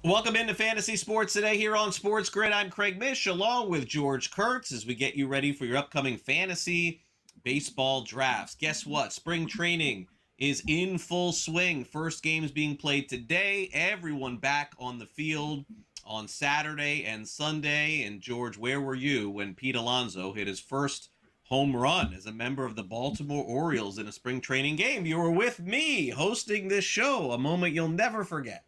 Welcome into Fantasy Sports today here on SportsGrid. I'm Craig Mish along with George Kurtz as we get you ready for your upcoming fantasy baseball drafts. Guess what? Spring training is in full swing. First games being played today. Everyone back on the field on Saturday and Sunday. And George, where were you when Pete Alonso hit his first home run as a member of the Baltimore Orioles in a spring training game? You were with me hosting this show, a moment you'll never forget.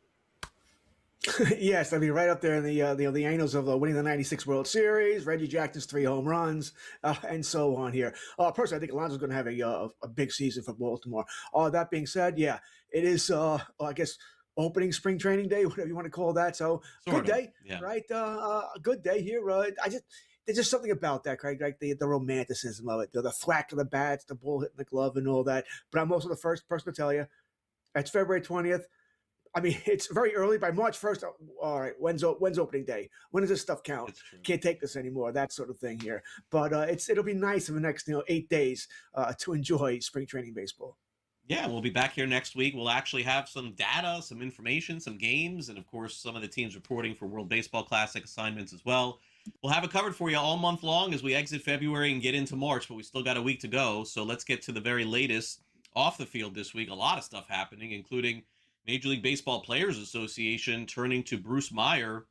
Yes, I mean right up there in the annals of winning the '96 World Series, Reggie Jackson's 3 home runs, and so on here. Personally, I think Alonso's going to have a big season for Baltimore. That being said, yeah, it is. I guess opening spring training day, whatever you want to call that. So Sort good of, day, yeah. right? A good day here. There's just something about that, Craig, like the romanticism of it, the thwack of the bats, the ball hitting the glove, and all that. But I'm also the first person to tell you, it's February 20th. I mean, it's very early. By March 1st, all right, when's opening day? When does this stuff count? Can't take this anymore, that sort of thing here. But it'll be nice in the next 8 days to enjoy spring training baseball. Yeah, we'll be back here next week. We'll actually have some data, some information, some games, and of course, some of the teams reporting for World Baseball Classic assignments as well. We'll have it covered for you all month long as we exit February and get into March, but we still got a week to go. So let's get to the very latest off the field this week. A lot of stuff happening, including Major League Baseball Players Association turning to Bruce Meyer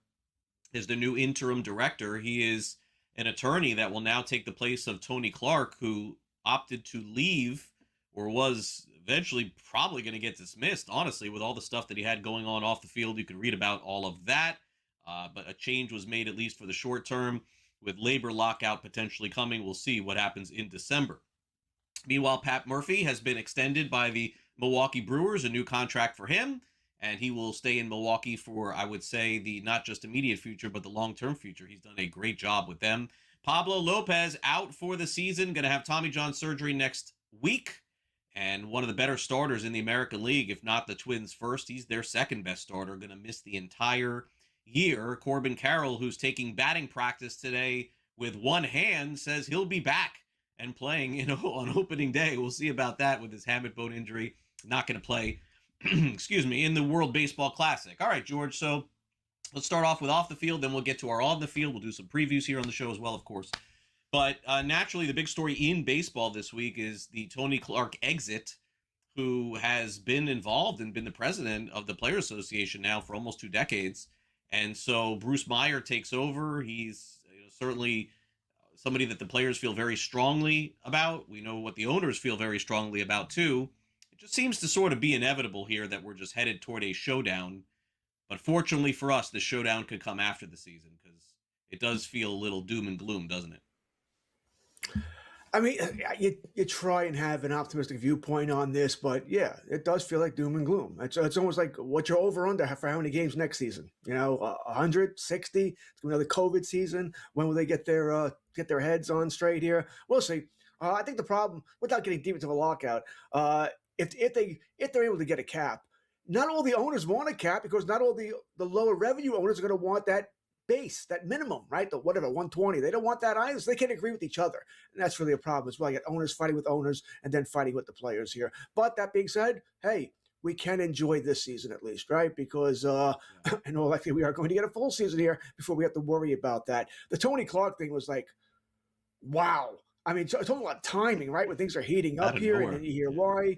as the new interim director. He is an attorney that will now take the place of Tony Clark, who opted to leave or was eventually probably going to get dismissed, honestly, with all the stuff that he had going on off the field. You can read about all of that. But a change was made, at least for the short term, with labor lockout potentially coming. We'll see what happens in December. Meanwhile, Pat Murphy has been extended by the Milwaukee Brewers, a new contract for him, and he will stay in Milwaukee for, I would say, the not just immediate future, but the long-term future. He's done a great job with them. Pablo Lopez out for the season, going to have Tommy John surgery next week, and one of the better starters in the American League, if not the Twins first. He's their second best starter, going to miss the entire year. Corbin Carroll, who's taking batting practice today with one hand, says he'll be back and playing on opening day. We'll see about that with his hamate bone injury. Not going to play, excuse me, in the World Baseball Classic. All right, George, so let's start off with off the field, then we'll get to our on the field. We'll do some previews here on the show as well, of course. But naturally, the big story in baseball this week is the Tony Clark exit, who has been involved and been the president of the Players Association now for almost 2 decades. And so Bruce Meyer takes over. He's certainly somebody that the players feel very strongly about. We know what the owners feel very strongly about, too. It just seems to sort of be inevitable here that we're just headed toward a showdown. But fortunately for us, the showdown could come after the season because it does feel a little doom and gloom, doesn't it? I mean, you try and have an optimistic viewpoint on this, but yeah, it does feel like doom and gloom. It's almost like what you're over under for how many games next season. 160. It's another COVID season. When will they get their heads on straight here? We'll see. I think the problem, without getting deep into the lockout, if they're able to get a cap, not all the owners want a cap because not all the lower revenue owners are going to want that base, that minimum, right? The whatever 120. They don't want that either. So they can't agree with each other, and that's really a problem as well. You get owners fighting with owners and then fighting with the players here. But that being said, hey, we can enjoy this season at least, right? Because in all likelihood, we are going to get a full season here before we have to worry about that. The Tony Clark thing was like, wow. I mean, it's all about timing, right? When things are heating up here, and then you hear why.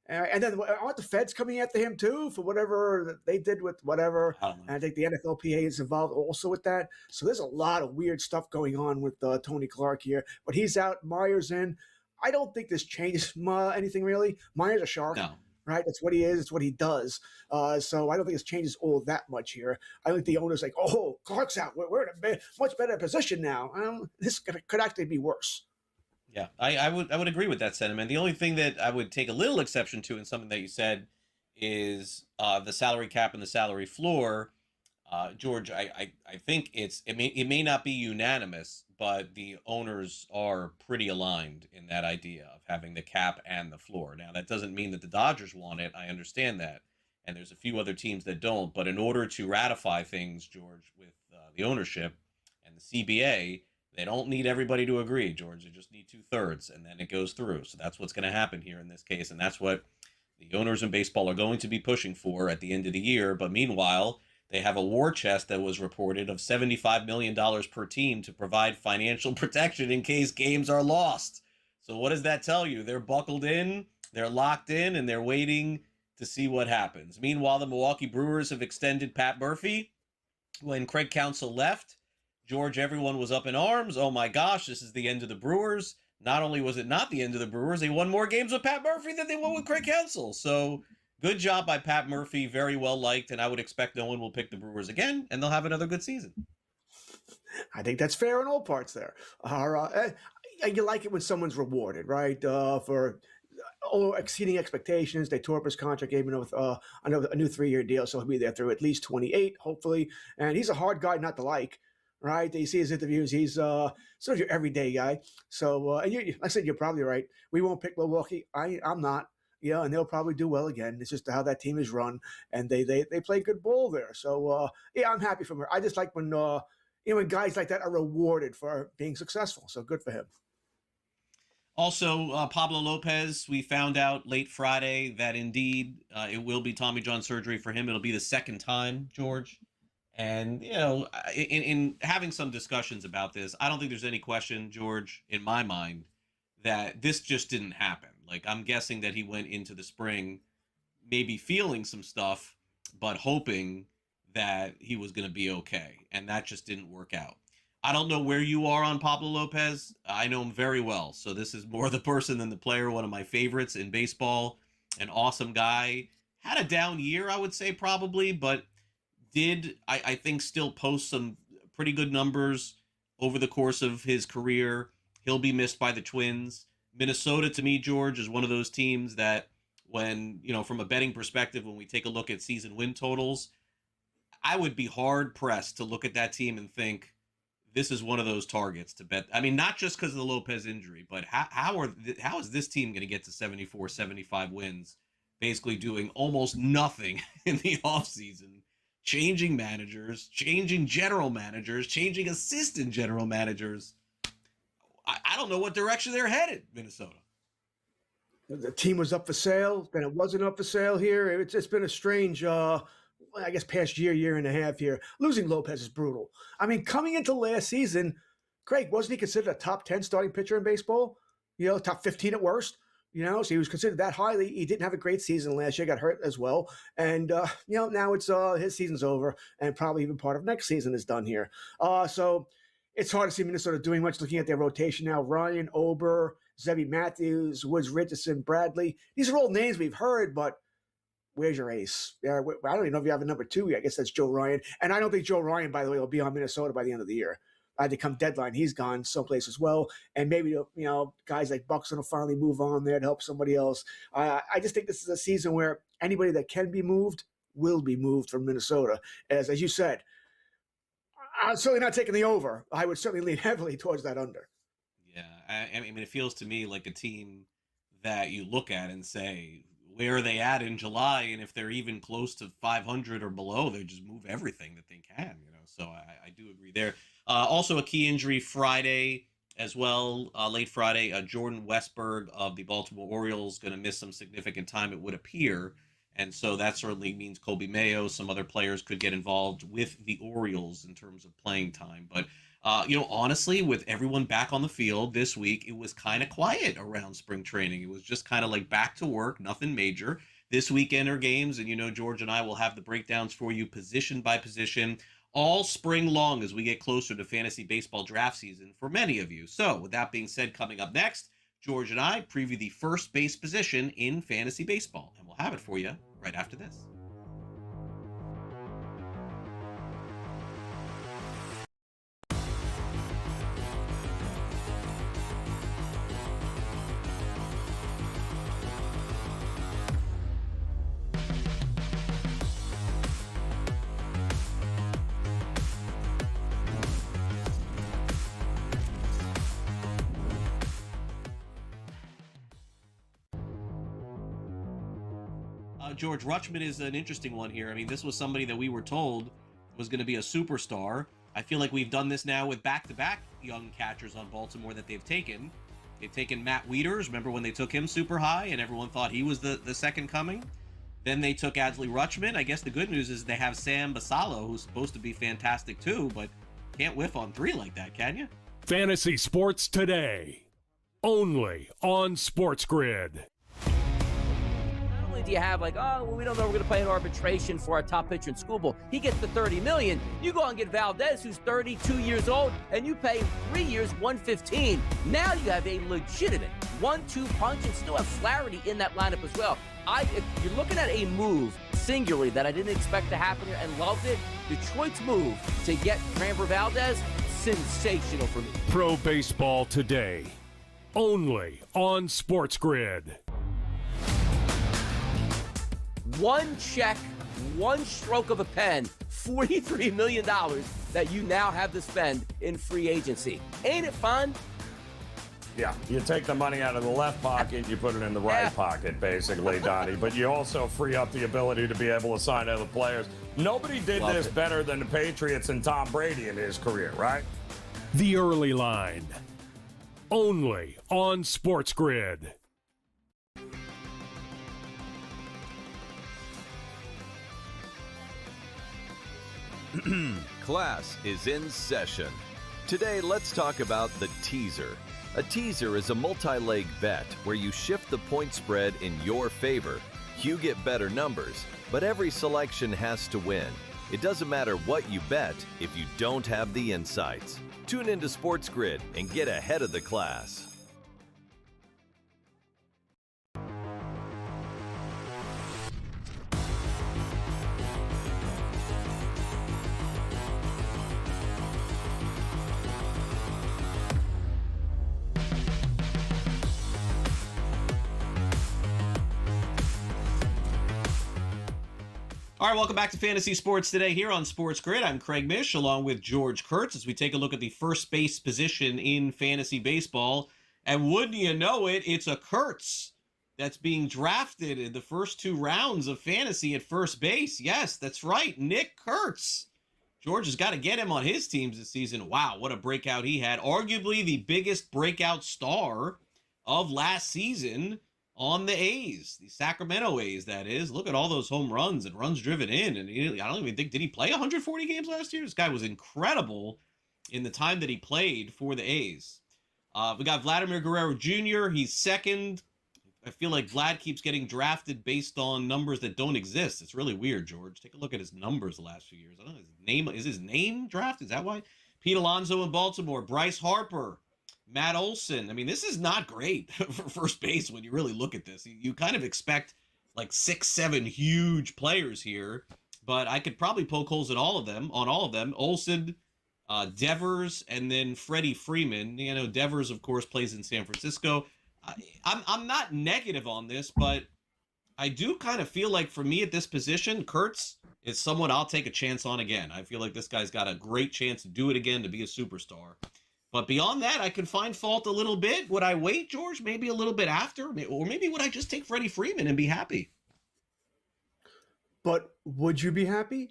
And then aren't the feds coming after him too for whatever they did with whatever? And I think the NFLPA is involved also with that. So there's a lot of weird stuff going on with Tony Clark here. But he's out, Meyer's in. I don't think this changes anything really. Meyer's a shark, right? That's what he is. It's what he does. So I don't think this changes all that much here. I think the owner's like, oh, Clark's out. We're in a much better position now. This could actually be worse. Yeah, I would agree with that sentiment. The only thing that I would take a little exception to in something that you said is the salary cap and the salary floor. George, I think it may not be unanimous, but the owners are pretty aligned in that idea of having the cap and the floor. Now, that doesn't mean that the Dodgers want it. I understand that. And there's a few other teams that don't. But in order to ratify things, George, with the ownership and the CBA, they don't need everybody to agree, George. They just need 2/3, and then it goes through. So that's what's going to happen here in this case, and that's what the owners in baseball are going to be pushing for at the end of the year. But meanwhile, They have a war chest that was reported of $75 million per team to provide financial protection in case games are lost. So what does that tell you? They're buckled in, they're locked in, and they're waiting to see what happens. Meanwhile, the Milwaukee Brewers have extended Pat Murphy. When Craig Counsell left, George, everyone was up in arms. Oh my gosh, this is the end of the Brewers. Not only was it not the end of the Brewers, they won more games with Pat Murphy than they won with Craig Counsell. So good job by Pat Murphy, very well liked, and I would expect no one will pick the Brewers again, and they'll have another good season. I think that's fair in all parts there. You like it when someone's rewarded, right? For exceeding expectations. They tore up his contract, gave him a new 3-year deal, so he'll be there through at least 28, hopefully. And he's a hard guy not to like, right? You see his interviews. He's sort of your everyday guy. So, and like I said, you're probably right. We won't pick Milwaukee. I'm not. Yeah, and they'll probably do well again. It's just how that team is run, and they play good ball there. So, yeah, I'm happy for her. I just like when when guys like that are rewarded for being successful. So good for him. Also, Pablo Lopez, we found out late Friday that indeed it will be Tommy John surgery for him. It'll be the second time, George. And, in having some discussions about this, I don't think there's any question, George, in my mind, that this just didn't happen. Like, I'm guessing that he went into the spring maybe feeling some stuff, but hoping that he was going to be okay. And that just didn't work out. I don't know where you are on Pablo Lopez. I know him very well. So this is more the person than the player. One of my favorites in baseball. An awesome guy. Had a down year, I would say, probably, but did, I think, still post some pretty good numbers over the course of his career. He'll be missed by the Twins. Minnesota, to me, George, is one of those teams that when, from a betting perspective, when we take a look at season win totals, I would be hard pressed to look at that team and think, this is one of those targets to bet. I mean, not just because of the Lopez injury, but how is this team going to get to 74, 75 wins, basically doing almost nothing in the offseason, changing managers, changing general managers, changing assistant general managers. I don't know what direction they're headed, Minnesota. The team was up for sale, then it wasn't up for sale here. It's been a strange past year and a half here. Losing Lopez is brutal. I mean, coming into last season, Craig, wasn't he considered a top 10 starting pitcher in baseball? Top 15 at worst. So he was considered that highly. He didn't have a great season last year, got hurt as well. And, now it's his season's over, and probably even part of next season is done here. So it's hard to see Minnesota doing much looking at their rotation now. Ryan, Ober, Zebby Matthews, Woods Richardson, Bradley. These are all names we've heard, but where's your ace? Yeah, I don't even know if you have a number 2. I guess that's Joe Ryan. And I don't think Joe Ryan, by the way, will be on Minnesota by the end of the year. By the come deadline, he's gone someplace as well. And maybe, guys like Buxton will finally move on there to help somebody else. I just think this is a season where anybody that can be moved will be moved from Minnesota. As you said, I'm certainly not taking the over. I would certainly lean heavily towards that under. Yeah, I mean, it feels to me like a team that you look at and say, where are they at in July? And if they're even close to 500 or below, they just move everything that they can, So I do agree there. Also a key injury Friday as well, late Friday, Jordan Westberg of the Baltimore Orioles going to miss some significant time, it would appear. And so that certainly means Colby Mayo, some other players could get involved with the Orioles in terms of playing time. But, honestly, with everyone back on the field this week, it was kind of quiet around spring training. It was just kind of like back to work, nothing major. This weekend are games, and George and I will have the breakdowns for you position by position all spring long as we get closer to fantasy baseball draft season for many of you. So with that being said, coming up next, George and I preview the first base position in fantasy baseball, and we'll have it for you right after this. George, Rutschman is an interesting one here. I mean, this was somebody that we were told was going to be a superstar. I feel like we've done this now with back-to-back young catchers on Baltimore that they've taken. They've taken Matt Wieters. Remember when they took him super high and everyone thought he was the second coming? Then they took Adley Rutschman. I guess the good news is they have Sam Basalo, who's supposed to be fantastic too, but can't whiff on 3 like that, can you? Fantasy Sports Today, only on SportsGrid. Not only do you have we don't know we're going to play an arbitration for our top pitcher in school ball. He gets the $30 million. You go and get Valdez, who's 32 years old, and you pay him 3 years, $115. Now you have a legitimate 1-2 punch and still have Flaherty in that lineup as well. If you're looking at a move singularly that I didn't expect to happen here and loved it, Detroit's move to get Framber Valdez, sensational for me. Pro Baseball Today, only on SportsGrid. One check, one stroke of a pen, $43 million that you now have to spend in free agency. Ain't it fun? Yeah, you take the money out of the left pocket, you put it in the right pocket, basically, Donnie. But you also free up the ability to be able to sign other players. Nobody did this better than the Patriots and Tom Brady in his career, right? The Early Line, only on SportsGrid. Class is in session. Today, let's talk about the teaser. A teaser is a multi-leg bet where you shift the point spread in your favor. You get better numbers, but every selection has to win. It doesn't matter what you bet if you don't have the insights. Tune into SportsGrid and get ahead of the class. All right, welcome back to Fantasy Sports Today here on Sports Grid. I'm Craig Mish along with George Kurtz as we take a look at the first base position in fantasy baseball. And wouldn't you know it, it's a Kurtz that's being drafted in the first 2 rounds of fantasy at first base. Yes, that's right, Nick Kurtz. George has got to get him on his teams this season. Wow, what a breakout he had. Arguably the biggest breakout star of last season on the A's, the Sacramento A's, that is. Look at all those home runs and runs driven in. And I don't even think, did he play 140 games last year? This guy was incredible in the time that he played for the A's. We got Vladimir Guerrero Jr. He's second. I feel like Vlad keeps getting drafted based on numbers that don't exist. It's really weird, George. Take a look at his numbers the last few years. I don't know, is his name drafted? Is that why? Pete Alonso in Baltimore, Bryce Harper, Matt Olson. I mean, this is not great for first base when you really look at this. You kind of expect like 6, 7 huge players here, but I could probably poke holes at all of them. Olson, Devers, and then Freddie Freeman. You know, Devers, of course, plays in San Francisco. I'm not negative on this, but I do kind of feel like for me at this position, Kurtz is someone I'll take a chance on again. I feel like this guy's got a great chance to do it again, to be a superstar. But beyond that, I could find fault a little bit. Would I wait, George? Maybe a little bit after? Or maybe would I just take Freddie Freeman and be happy? But would you be happy?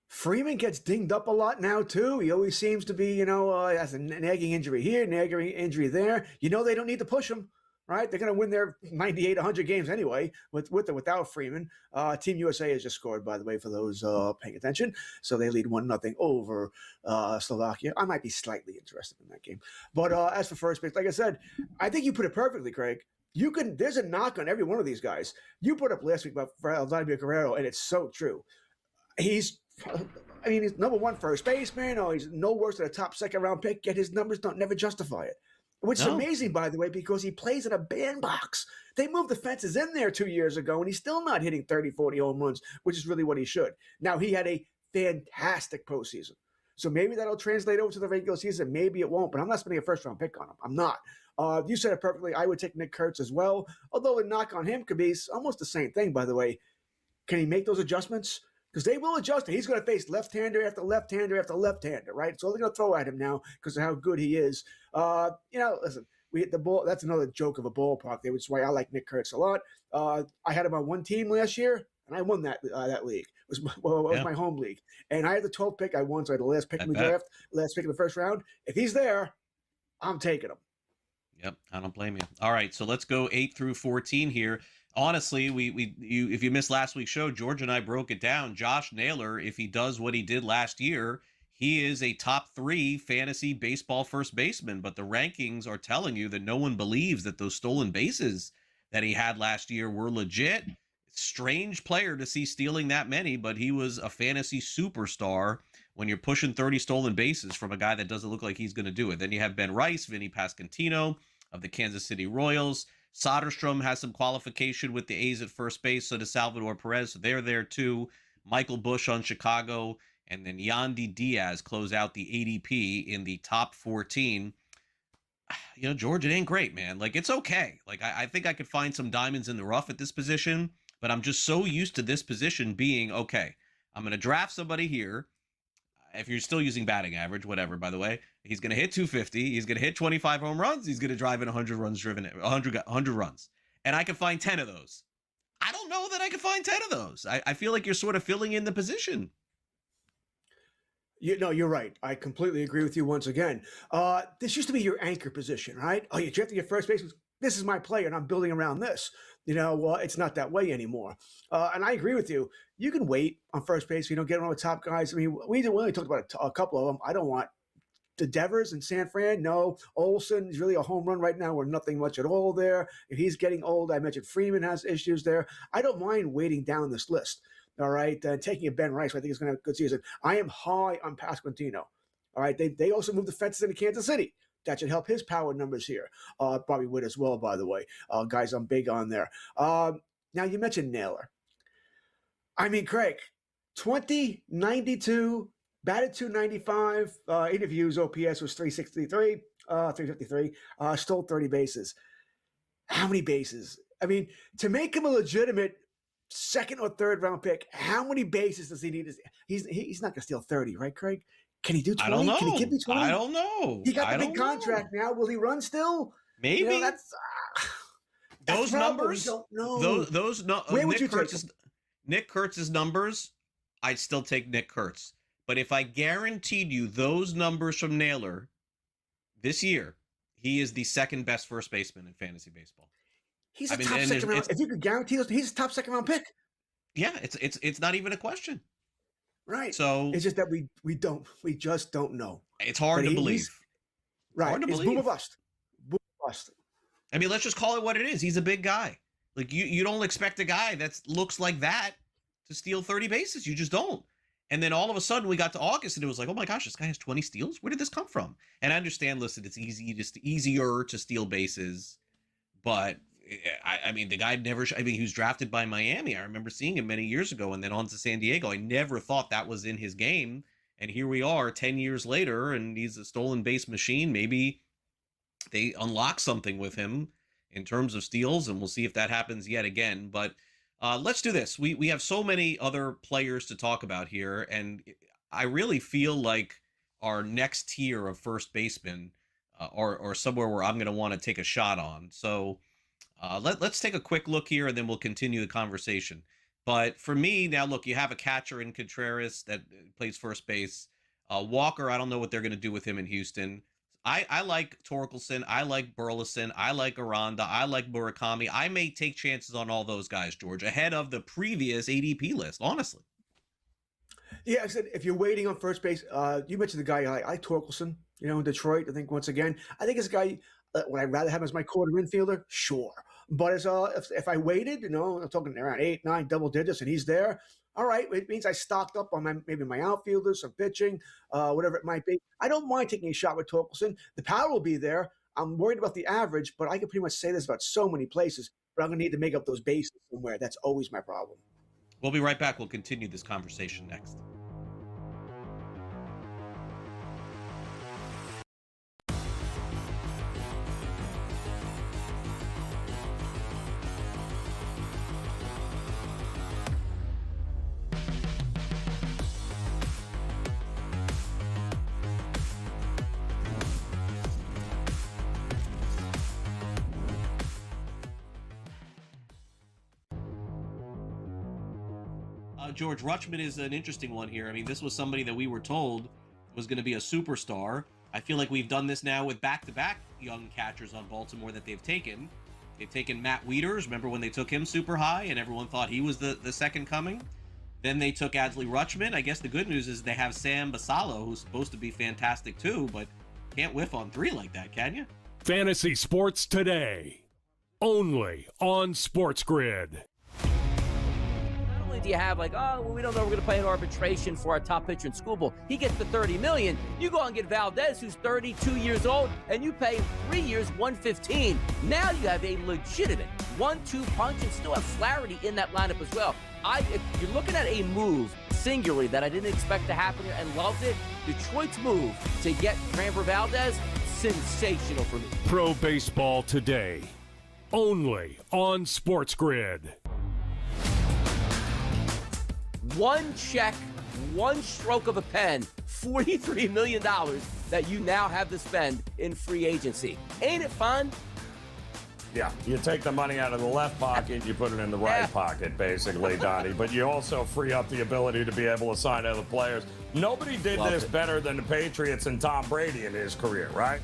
Freeman gets dinged up a lot now, too. He always seems to be, has a nagging injury here, nagging injury there. They don't need to push him, right? They're going to win their 98, 100 games anyway, with or without Freeman. Team USA has just scored, by the way, for those paying attention. So they lead 1-0 over Slovakia. I might be slightly interested in that game. But as for first base, like I said, I think you put it perfectly, Craig. There's a knock on every one of these guys. You put up last week about Vladimir Guerrero, and it's so true. He's number 1 first baseman, or he's no worse than a top second-round pick, yet his numbers never justify it. Which is amazing, by the way, because he plays in a bandbox. They moved the fences in there 2 years ago, and he's still not hitting 30, 40 home runs, which is really what he should. Now, he had a fantastic postseason. So maybe that'll translate over to the regular season. Maybe it won't, but I'm not spending a first-round pick on him. I'm not. You said it perfectly. I would take Nick Kurtz as well, although the knock on him could be almost the same thing, by the way. Can he make those adjustments? Because they will adjust it. He's going to face left-hander after left-hander after left-hander, right? So they're going to throw at him now because of how good he is. Listen, we hit the ball. That's another joke of a ballpark, which is why I like Nick Kurtz a lot. I had him on one team last year, and I won that league. It was my home league. And I had the 12th pick. I won, so I had the last pick in the draft, last pick in the first round. If he's there, I'm taking him. Yep, I don't blame you. All right, so let's go 8 through 14 here. honestly, if you missed last week's show, George and I broke it down. Josh Naylor, if he does what he did last year, he is a top 3 fantasy baseball first baseman. But the rankings are telling you that no one believes that those stolen bases that he had last year were legit. Strange player to see stealing that many, but he was a fantasy superstar when you're pushing 30 stolen bases from a guy that doesn't look like he's going to do it. Then you have Ben Rice, Vinny Pasquantino of the Kansas City Royals. Soderstrom has some qualification with the A's at first base, so does Salvador Perez. So they're there too. Michael Busch on Chicago, and then Yandy Diaz close out the ADP in the top 14. You know, George, it ain't great, man. Like, it's okay. Like, I think I could find some diamonds in the rough at this position, but I'm just so used to this position being, okay, I'm going to draft somebody here. If you're still using batting average, whatever, by the way, he's going to hit 250. He's going to hit 25 home runs. He's going to drive in 100 runs driven, 100 runs. And I can find 10 of those. I don't know that I can find 10 of those. I feel like you're sort of filling in the position. You're right. I completely agree with you once again. This used to be your anchor position, right? Oh, you drafted your first baseman. This is my player, and I'm building around this. It's not that way anymore. And I agree with you. You can wait on first base. You don't get one of the top guys. I mean, we only talked about a couple of them. I don't want the Devers and San Fran. No, Olsen is really a home run right now. We're nothing much at all there. If he's getting old, I mentioned Freeman has issues there. I don't mind waiting down this list. All right, taking a Ben Rice, I think is going to have a good season. I am high on Pasquantino. All right, they also moved the fences into Kansas City. That should help his power numbers here. Probably would as well, by the way. Guys, I'm big on there. Now, you mentioned Naylor. I mean, Craig, 92, batted 295, interviews, OPS was 353, stole 30 bases. How many bases? I mean, to make him a legitimate second or third round pick, how many bases does he need? He's not going to steal 30, right, Craig? Can he do 20? I don't know. Can he give me 20? I don't know. He got the big contract now. Will he run still? Maybe. That's those numbers. Don't know. Those no. Where would you take Nick Kurtz's numbers? I'd still take Nick Kurtz. But if I guaranteed you those numbers from Naylor this year, he is the second best first baseman in fantasy baseball. He's a top second round. If you could guarantee those, he's a top second round pick. Yeah, it's not even a question. Right. So it's just that we just don't know. It's hard to believe. Right. Hard to it's believe. boom or bust. Boom or bust. I mean, let's just call it what it is. He's a big guy. Like you don't expect a guy that looks like that to steal 30 bases. You just don't. And then all of a sudden we got to August and it was like, oh my gosh, this guy has 20 steals. Where did this come from? And I understand, listen, it's easier to steal bases, but I mean, the guy never. He was drafted by Miami. I remember seeing him many years ago, and then on to San Diego. I never thought that was in his game, and here we are, 10 years later, and he's a stolen base machine. Maybe they unlock something with him in terms of steals, and we'll see if that happens yet again. But let's do this. We have so many other players to talk about here, and I really feel like our next tier of first baseman, or somewhere where I'm going to want to take a shot on. So. Let's take a quick look here, and then we'll continue the conversation. But for me, now, look, you have a catcher in Contreras that plays first base. Walker, I don't know what they're going to do with him in Houston. I like Torkelson. I like Burleson. I like Aranda. I like Murakami. I may take chances on all those guys, George, ahead of the previous ADP list, honestly. Yeah, I said, if you're waiting on first base, you mentioned the guy I like Torkelson, in Detroit. I think, once again, I think it's a guy, would I rather have him as my quarter infielder? Sure. But as if I waited, I'm talking around 8, 9 double digits, and he's there. All right, it means I stocked up on maybe my outfielders, some pitching, whatever it might be. I don't mind taking a shot with Torkelson. The power will be there. I'm worried about the average, but I can pretty much say this about so many places. But I'm going to need to make up those bases somewhere. That's always my problem. We'll be right back. We'll continue this conversation next. George, Rutschman is an interesting one here. I mean, this was somebody that we were told was going to be a superstar. I feel like we've done this now with back-to-back young catchers on Baltimore that they've taken. They've taken Matt Wieters. Remember when they took him super high and everyone thought he was the second coming? Then they took Adley Rutschman. I guess the good news is they have Sam Basallo, who's supposed to be fantastic too, but can't whiff on 3 like that, can you? Fantasy Sports Today. Only on SportsGrid. Not only do you have like, oh, well, we don't know we're going to play an arbitration for our top pitcher in school ball. He gets the $30 million. You go and get Valdez, who's 32 years old, and you pay 3 years, $115. Now you have a legitimate 1-2 punch and still have Flaherty in that lineup as well. If you're looking at a move singularly that I didn't expect to happen here and loved it, Detroit's move to get Framber Valdez, sensational for me. Pro Baseball Today. Only on SportsGrid. One check, one stroke of a pen, $43 million that you now have to spend in free agency. Ain't it fun? Yeah, you take the money out of the left pocket, you put it in the right pocket, basically, Donnie. But you also free up the ability to be able to sign other players. Nobody did this better than the Patriots and Tom Brady in his career, right?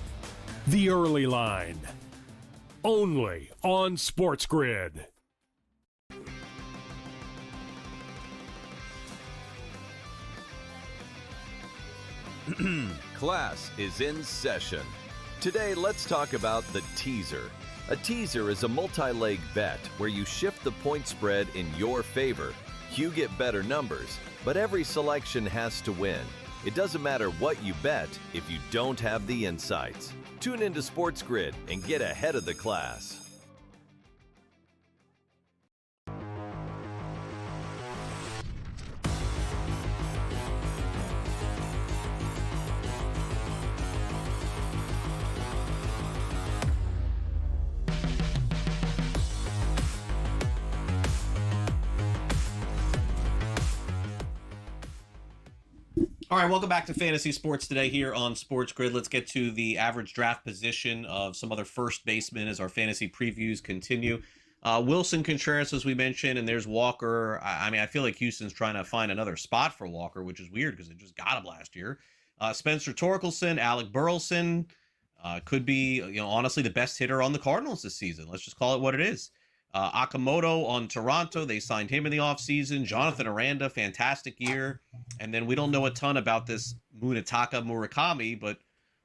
The Early Line. Only on SportsGrid. Class is in session. Today, let's talk about the teaser. A teaser is a multi-leg bet where you shift the point spread in your favor. You get better numbers, but every selection has to win. It doesn't matter what you bet if you don't have the insights. Tune into SportsGrid and get ahead of the class. All right, welcome back to Fantasy Sports Today here on SportsGrid. Let's get to the average draft position of some other first basemen as our fantasy previews continue. Wilson Contreras, as we mentioned, and there's Walker. I mean, I feel like Houston's trying to find another spot for Walker, which is weird because they just got him last year. Spencer Torkelson, Alec Burleson could be, honestly, the best hitter on the Cardinals this season. Let's just call it what it is. Akamoto on Toronto, they signed him in the offseason. Jonathan Aranda, fantastic year. And then we don't know a ton about this Munetaka Murakami, but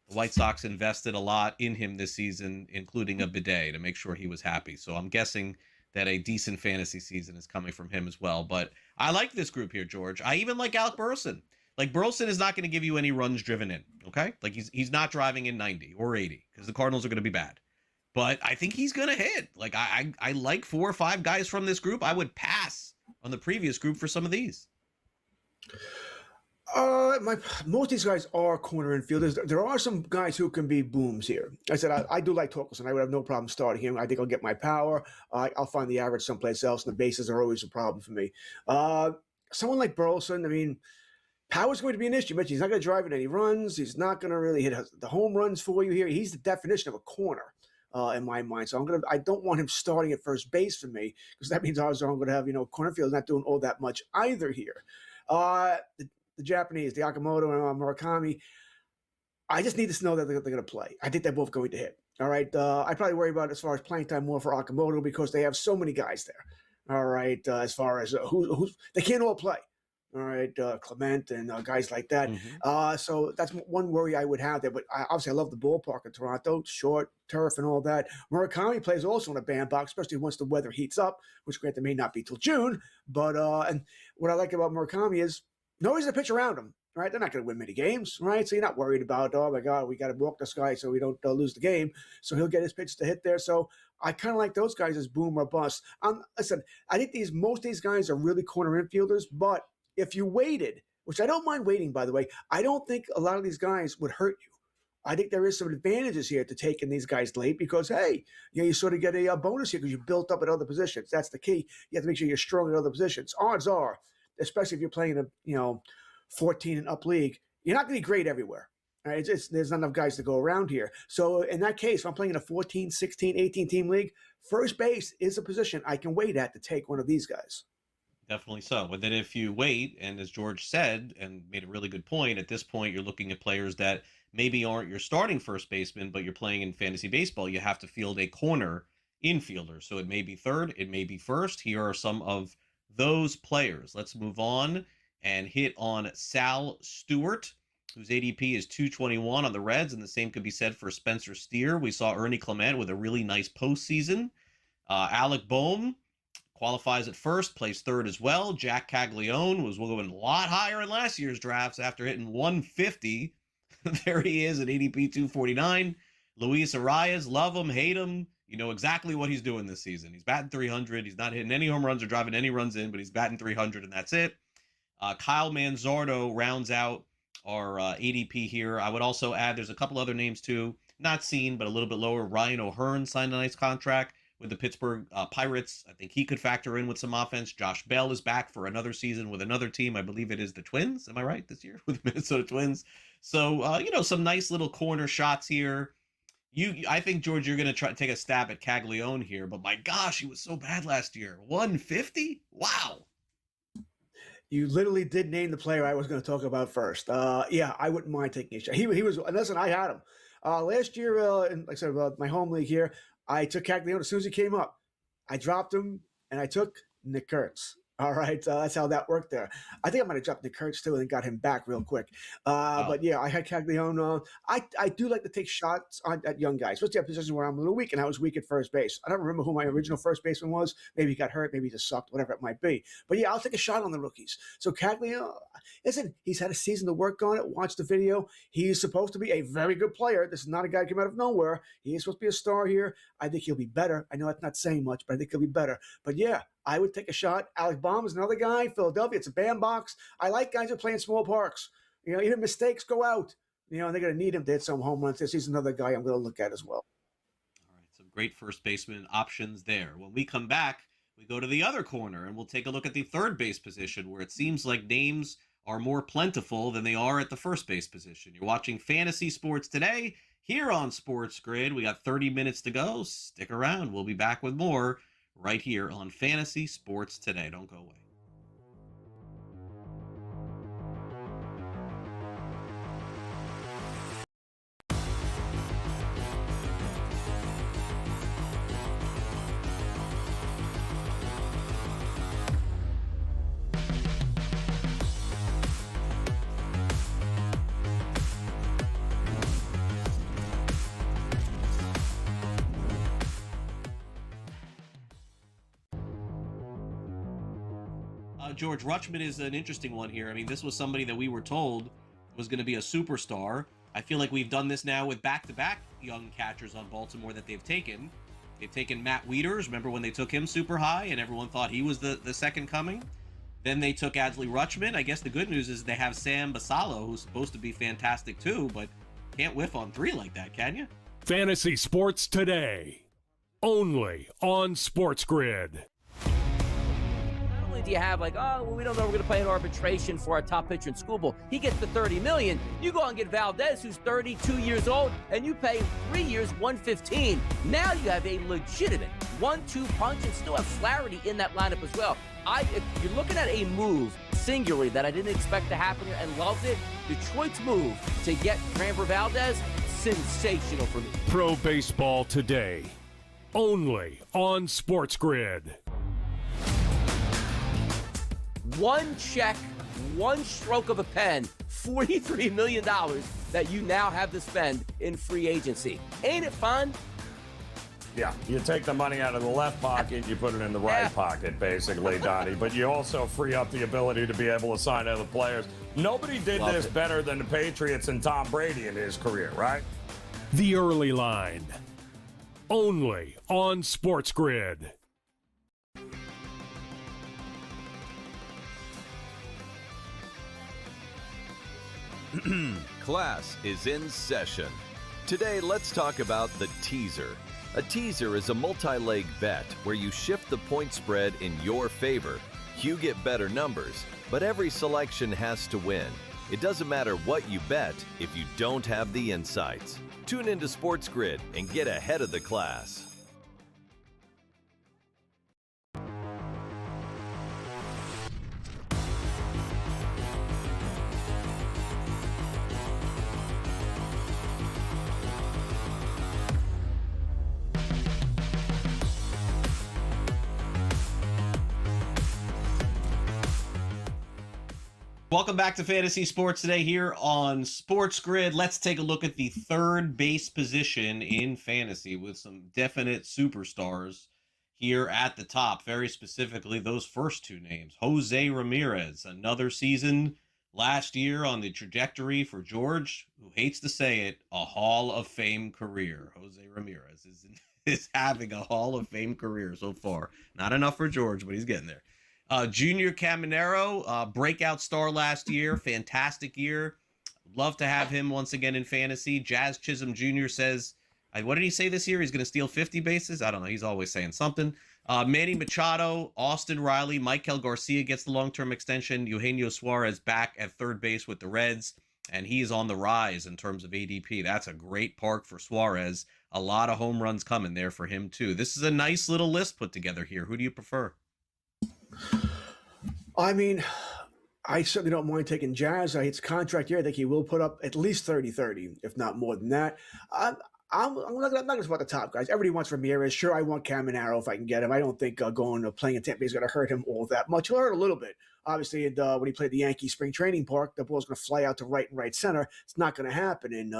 the White Sox invested a lot in him this season, including a bidet to make sure he was happy. So I'm guessing that a decent fantasy season is coming from him as well. But I like this group here, George. I even like Alec Burleson. Like, Burleson is not going to give you any runs driven in, okay? Like, he's not driving in 90 or 80 because the Cardinals are going to be bad. But I think he's going to hit. Like, I like 4 or 5 guys from this group. I would pass on the previous group for some of these. Most of these guys are corner infielders. There are some guys who can be booms here. I said I do like Torkelson. I would have no problem starting him. I think I'll get my power. I'll find the average someplace else, and the bases are always a problem for me. Someone like Burleson, I mean, power's going to be an issue. But he's not going to drive in any runs. He's not going to really hit the home runs for you here. He's the definition of a corner. In my mind. So I don't want him starting at first base for me because that means I'm going to have, corner field not doing all that much either here. The Japanese, the Akamoto and Murakami, I just need to know that they're going to play. I think they're both going to hit. All right. I probably worry about as far as playing time more for Akamoto because they have so many guys there. All right. As far as who they can't all play. All right, Clement and guys like that. Mm-hmm. So that's one worry I would have there. But obviously, I love the ballpark in Toronto, short turf and all that. Murakami plays also in a bandbox, especially once the weather heats up, which granted may not be till June. But and what I like about Murakami is nobody's to pitch around him. Right, they're not going to win many games, right? So you're not worried about, oh my God, we got to walk this guy so we don't lose the game. So he'll get his pitch to hit there. So I kind of like those guys as boom or bust. Listen, I think most of these guys are really corner infielders, but if you waited, which I don't mind waiting, by the way, I don't think a lot of these guys would hurt you. I think there is some advantages here to taking these guys late because, hey, you sort of get a bonus here because you built up at other positions. That's the key. You have to make sure you're strong at other positions. Odds are, especially if you're playing a 14 and up league, you're not going to be great everywhere. Right? There's not enough guys to go around here. So in that case, if I'm playing in a 14, 16, 18 team league, first base is a position I can wait at to take one of these guys. Definitely so. And then if you wait, and as George said, and made a really good point, at this point, you're looking at players that maybe aren't your starting first baseman, but you're playing in fantasy baseball. You have to field a corner infielders. So it may be third, it may be first. Here are some of those players. Let's move on and hit on Sal Stewart, whose ADP is 221 on the Reds, and the same could be said for Spencer Steer. We saw Ernie Clement with a really nice postseason. Alec Boehm qualifies at first, plays third as well. Jack Caglione was going a lot higher in last year's drafts after hitting 150. There he is at ADP 249. Luis Arias, love him, hate him. You know exactly what he's doing this season. He's batting 300. He's not hitting any home runs or driving any runs in, but he's batting 300, and that's it. Kyle Manzardo rounds out our ADP here. I would also add there's a couple other names too, not seen, but a little bit lower. Ryan O'Hearn signed a nice contract with the Pittsburgh Pirates. I think he could factor in with some offense. Josh Bell is back for another season with another team. I believe it is the Twins. Am I right this year with the Minnesota Twins? So, some nice little corner shots here. I think, George, you're going to try to take a stab at Caglione here, but my gosh, he was so bad last year. 150? Wow. You literally did name the player I was going to talk about first. Yeah, I wouldn't mind taking a shot. He was, and listen, I had him. Last year, like I said, my home league here, I took Caglione as soon as he came up. I dropped him, and I took Nick Kurtz. All right, that's how that worked there. I think I might have dropped Nick Kurtz too and then got him back real quick. But yeah, I had Caglione. I do like to take shots at young guys, especially at positions where I'm a little weak, and I was weak at first base. I don't remember who my original first baseman was. Maybe he got hurt, maybe he just sucked, whatever it might be. But yeah, I'll take a shot on the rookies. So Caglione, listen, he's had a season to work on it. Watch the video. He's supposed to be a very good player. This is not a guy who came out of nowhere. He is supposed to be a star here. I think he'll be better. I know that's not saying much, but I think he'll be better. But yeah, I would take a shot. Alec Boehm is another guy. Philadelphia, it's a bandbox. I like guys who play in small parks. Even mistakes go out. And they're going to need him to hit some home runs. He's another guy I'm going to look at as well. All right, some great first baseman options there. When we come back, we go to the other corner, and we'll take a look at the third base position, where it seems like names are more plentiful than they are at the first base position. You're watching Fantasy Sports Today here on SportsGrid. We got 30 minutes to go. Stick around. We'll be back with more right here on Fantasy Sports Today. Don't go away. George, Rutschman is an interesting one here. I mean, this was somebody that we were told was going to be a superstar. I feel like we've done this now with back-to-back young catchers on Baltimore that they've taken. They've taken Matt Wieters. Remember when they took him super high and everyone thought he was the second coming? Then they took Adley Rutschman. I guess the good news is they have Sam Basallo, who's supposed to be fantastic too, but can't whiff on three like that, can you? Fantasy Sports Today, only on SportsGrid. Do you have we don't know we're going to play an arbitration for our top pitcher in school ball. He gets the $30 million. You go and get Valdez, who's 32 years old, and you pay 3 years, $115. Now you have a legitimate 1-2 punch and still have Flaherty in that lineup as well. If you're looking at a move singularly that I didn't expect to happen here and loved it, Detroit's move to get Framber Valdez, sensational for me. Pro Baseball Today, only on SportsGrid. One check, one stroke of a pen, $43 million that you now have to spend in free agency. Ain't it fun? Yeah, you take the money out of the left pocket, you put it in the right pocket, basically, Donnie. But you also free up the ability to be able to sign other players. Nobody did this better than the Patriots and Tom Brady in his career, right? The Early Line, only on SportsGrid. Class is in session. Today, let's talk about the teaser. A teaser is a multi-leg bet where you shift the point spread in your favor. You get better numbers, but every selection has to win. It doesn't matter what you bet if you don't have the insights. Tune into SportsGrid and get ahead of the class. Welcome back to Fantasy Sports Today here on SportsGrid. Let's take a look at the third base position in fantasy with some definite superstars here at the top. Very specifically, those first two names. Jose Ramirez, another season last year on the trajectory for George, who hates to say it, a Hall of Fame career. Jose Ramirez is having a Hall of Fame career so far. Not enough for George, but he's getting there. Junior Caminero, breakout star last year, fantastic year. Love to have him once again in fantasy. Jazz Chisholm Jr. says, what did he say this year? He's going to steal 50 bases? I don't know. He's always saying something. Manny Machado, Austin Riley, Michael Garcia gets the long-term extension. Eugenio Suarez back at third base with the Reds, and he is on the rise in terms of ADP. That's a great park for Suarez. A lot of home runs coming there for him, too. This is a nice little list put together here. Who do you prefer? I mean, I certainly don't mind taking Jazz. It's a contract year. I think he will put up at least 30-30, if not more than that. I'm not going to spot the top guys. Everybody wants Ramirez. Sure, I want Caminero if I can get him. I don't think going to playing in Tampa Bay is going to hurt him all that much. He'll hurt a little bit. Obviously, when he played the Yankees spring training park, the ball's going to fly out to right and right center. It's not going to happen in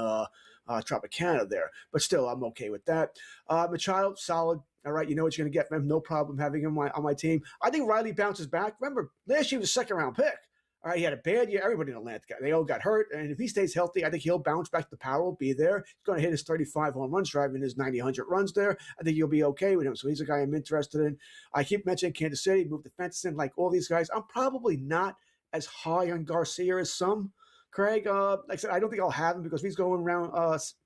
Tropicana there. But still, I'm okay with that. Machado, solid. All right, you know what you're going to get from him. No problem having him on my team. I think Riley bounces back. Remember, last year he was a second-round pick. All right, he had a bad year. Everybody in Atlanta, they all got hurt. And if he stays healthy, I think he'll bounce back. The power will be there. He's going to hit his 35 home runs, driving his 90, 100 runs there. I think you'll be okay with him. So he's a guy I'm interested in. I keep mentioning Kansas City, move the fences in, like all these guys. I'm probably not as high on Garcia as some. Craig, like I said, I don't think I'll have him because he's going around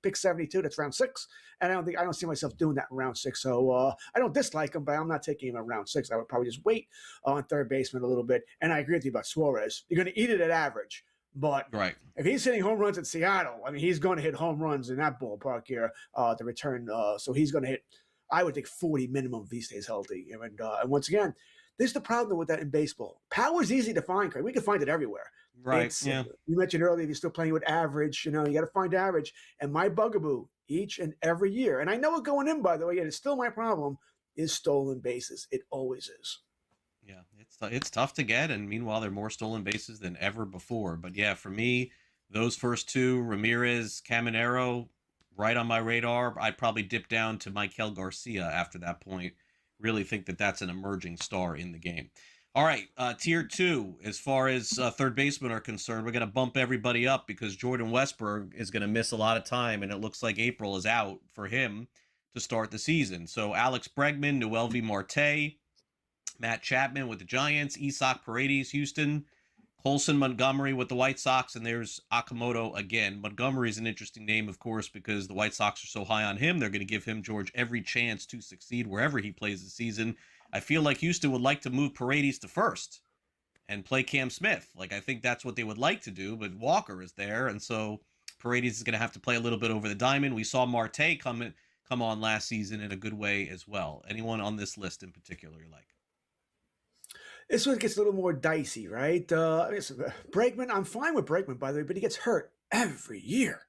pick 72. That's round 6, and I don't see myself doing that in round 6. So I don't dislike him, but I'm not taking him in round 6. I would probably just wait on third baseman a little bit. And I agree with you about Suarez. You're going to eat it at average, but Right. If he's hitting home runs at Seattle, I mean, he's going to hit home runs in that ballpark here to return. So he's going to hit, I would think, 40 minimum if he stays healthy. And once again, this is the problem with that in baseball. Power is easy to find, Craig. We can find it everywhere. Right. Yeah. You mentioned earlier, if you're still playing with average, you got to find average. And my bugaboo each and every year, and I know it going in, by the way, and it's still my problem, is stolen bases. It always is. Yeah, it's tough to get, and meanwhile, there are more stolen bases than ever before. But yeah, for me, those first two, Ramirez, Caminero, right on my radar. I'd probably dip down to Michael Garcia after that point. Really think that that's an emerging star in the game. All right, tier 2, as far as third basemen are concerned, we're going to bump everybody up because Jordan Westburg is going to miss a lot of time, and it looks like April is out for him to start the season. So Alex Bregman, Noelvi Marte, Matt Chapman with the Giants, Isaac Paredes, Houston, Colson Montgomery with the White Sox, and there's Okamoto again. Montgomery is an interesting name, of course, because the White Sox are so high on him. They're going to give him, George, every chance to succeed wherever he plays this season. I feel like Houston would like to move Paredes to first and play Cam Smith. Like, I think that's what they would like to do, but Walker is there, and so Paredes is going to have to play a little bit over the diamond. We saw Marte come on last season in a good way as well. Anyone on this list in particular you like? This one gets a little more dicey, right? Bregman, I'm fine with Bregman, by the way, but he gets hurt every year.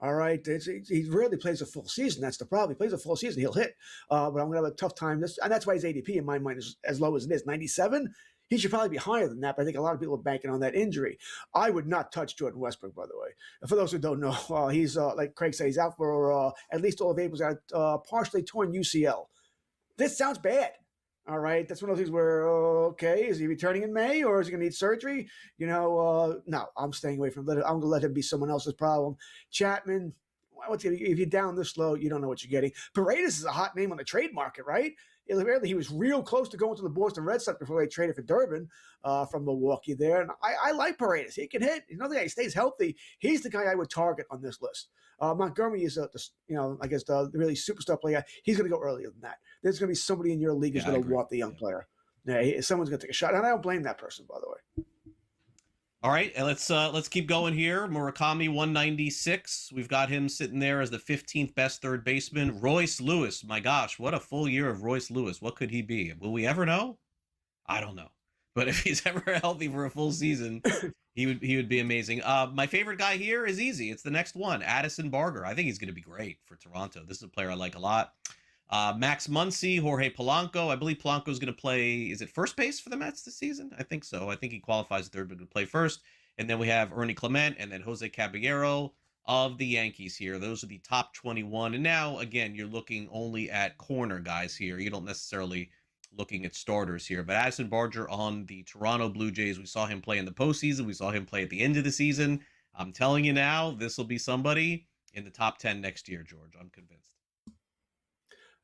All right, he rarely plays a full season. That's the problem. He plays a full season, he'll hit. But I'm going to have a tough time. And that's why his ADP, in my mind, is as low as it is. 97? He should probably be higher than that, but I think a lot of people are banking on that injury. I would not touch Jordan Westbrook, by the way. For those who don't know, he's, like Craig said, he's out for at least all of April's out, partially torn UCL. This sounds bad. All right, that's one of those things where, okay, is he returning in May or is he going to need surgery? No, I'm staying away from him. I'm going to let him be someone else's problem. Chapman, if you're down this low, you don't know what you're getting. Paredes is a hot name on the trade market, right? He was real close to going to the Boston Red Sox before they traded for Durbin from Milwaukee there. And I like Paredes. He can hit. Another guy, he stays healthy. He's the guy I would target on this list. Montgomery is, I guess the really superstar player. He's going to go earlier than that. There's going to be somebody in your league who's going to want the young player. Yeah, someone's going to take a shot. And I don't blame that person, by the way. All right, and let's keep going here. Murakami, 196. We've got him sitting there as the 15th best third baseman. Royce Lewis, my gosh, what a full year of Royce Lewis. What could he be? Will we ever know? I don't know. But if he's ever healthy for a full season, he would be amazing. My favorite guy here is easy. It's the next one, Addison Barger. I think he's going to be great for Toronto. This is a player I like a lot. Max Muncy, Jorge Polanco. I believe Polanco is going to play, is it first base for the Mets this season? I think so. I think he qualifies third, but to play first. And then we have Ernie Clement and then Jose Caballero of the Yankees here. Those are the top 21. And now, again, you're looking only at corner guys here. You don't necessarily looking at starters here. But Addison Barger on the Toronto Blue Jays, we saw him play in the postseason. We saw him play at the end of the season. I'm telling you now, this will be somebody in the top 10 next year, George. I'm convinced.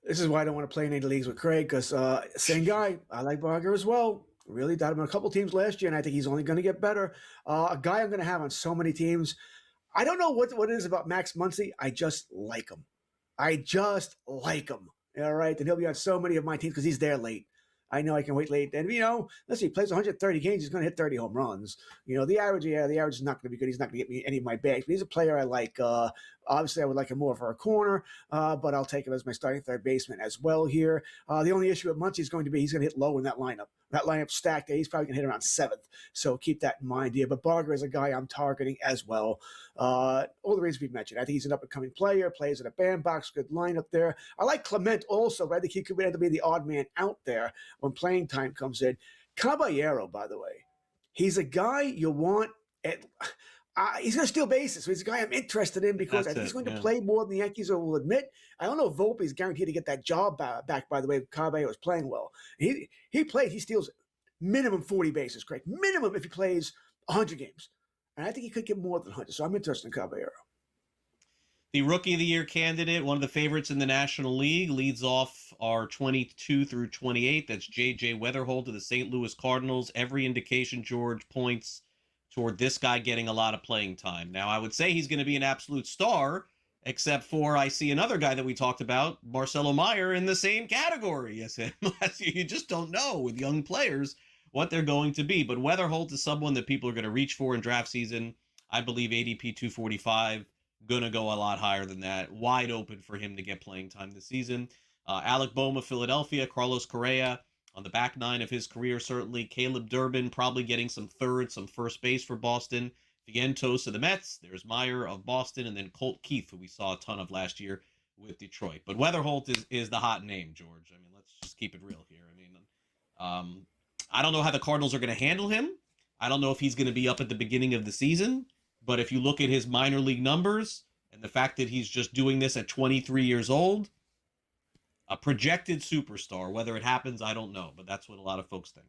This is why I don't want to play in any leagues with Craig, because same guy. I like Barger as well. Really got him on a couple teams last year, and I think he's only going to get better. A guy I'm going to have on so many teams. I don't know what it is about Max Muncy. I just like him. All right, and he'll be on so many of my teams because he's there late. I know I can wait late. And, let's see, he plays 130 games. He's going to hit 30 home runs. The average is not going to be good. He's not going to get me any of my bags. But he's a player I like. Obviously, I would like him more for a corner, but I'll take him as my starting third baseman as well here. The only issue with Muncy is going to be he's going to hit low in that lineup. That lineup stacked, he's probably going to hit around 7th. So keep that in mind here. But Barger is a guy I'm targeting as well. All the reasons we've mentioned. I think he's an up-and-coming player, plays in a bandbox, good lineup there. I like Clement also, but I think he could end up being the odd man out there when playing time comes in. Caballero, by the way, he's a guy you want at he's going to steal bases. So he's a guy I'm interested in because I think he's going to play more than the Yankees will admit. I don't know if Volpe's guaranteed to get that job back, by the way. Caballero is playing well. He steals minimum 40 bases, Craig. Minimum if he plays 100 games. And I think he could get more than 100. So I'm interested in Caballero. The Rookie of the Year candidate, one of the favorites in the National League, leads off our 22 through 28. That's J.J. Weatherholt of the St. Louis Cardinals. Every indication, George, points toward this guy getting a lot of playing time. Now, I would say he's going to be an absolute star, except for I see another guy that we talked about, Marcelo Meyer, in the same category as him. You just don't know with young players what they're going to be. But Weatherholt is someone that people are going to reach for in draft season. I believe ADP 245, going to go a lot higher than that. Wide open for him to get playing time this season. Alec Bohm of Philadelphia, Carlos Correa on the back nine of his career, certainly. Caleb Durbin probably getting some third, some first base for Boston. Vientos of the Mets. There's Meyer of Boston, and then Colt Keith, who we saw a ton of last year with Detroit. But Weatherholt is the hot name, George. I mean, let's just keep it real here. I mean, I don't know how the Cardinals are going to handle him. I don't know if he's going to be up at the beginning of the season. But if you look at his minor league numbers and the fact that he's just doing this at 23 years old, a projected superstar. Whether it happens, I don't know. But that's what a lot of folks think.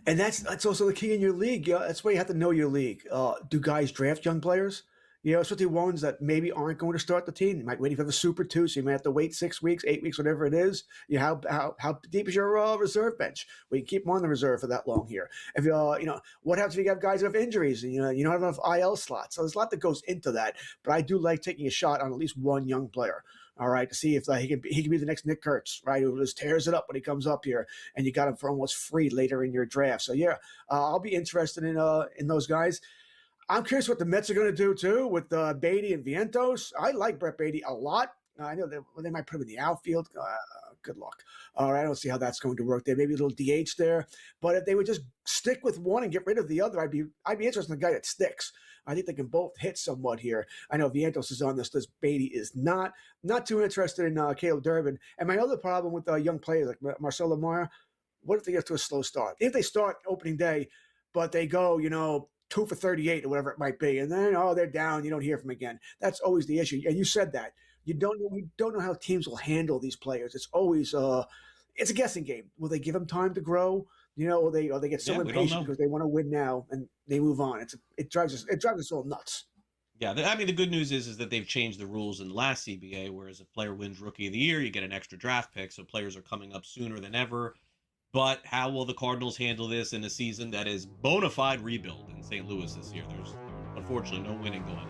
And that's also the key in your league. That's why you have to know your league. Do guys draft young players? Especially ones that maybe aren't going to start the team. You might wait for the Super 2, so you might have to wait 6 weeks, 8 weeks, whatever it is. How deep is your reserve bench? We keep them on the reserve for that long here. If what happens if you have guys that have injuries and you don't have enough IL slots? So there's a lot that goes into that. But I do like taking a shot on at least one young player. All right, to see if he can be the next Nick Kurtz, right? Who just tears it up when he comes up here, and you got him for almost free later in your draft. So I'll be interested in those guys. I'm curious what the Mets are going to do, too, with Beatty and Vientos. I like Brett Beatty a lot. I know they might put him in the outfield. Good luck. All right, I don't see how that's going to work there. Maybe a little DH there. But if they would just stick with one and get rid of the other, I'd be interested in the guy that sticks. I think they can both hit somewhat here. I know Vientos is on this list. Beatty is not. Not too interested in Caleb Durbin. And my other problem with young players like Marcelo Meyer, what if they get to a slow start? If they start opening day, but they go, 2 for 38 or whatever it might be, and then they're down. You don't hear from them again. That's always the issue. And you said that we don't know how teams will handle these players. It's always it's a guessing game. Will they give them time to grow? Or they get so impatient because they want to win now and they move on. It drives us all nuts. Yeah, I mean the good news is that they've changed the rules in the last CBA. Whereas if a player wins Rookie of the Year, you get an extra draft pick. So players are coming up sooner than ever. But how will the Cardinals handle this in a season that is bona fide rebuild in St. Louis this year? There's unfortunately no winning going on.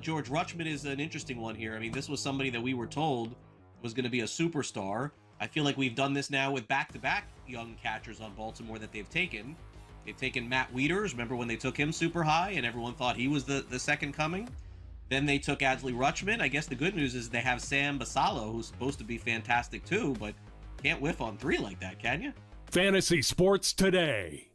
George Rutschman is an interesting one here. I mean, this was somebody that we were told was going to be a superstar. I feel like we've done this now with back-to-back young catchers on Baltimore that they've taken. They've taken Matt Wieters. Remember when they took him super high and everyone thought he was the second coming? Then they took Adley Rutschman. I guess the good news is they have Sam Basalo, who's supposed to be fantastic too, but can't whiff on 3 like that, can you? Fantasy Sports Today.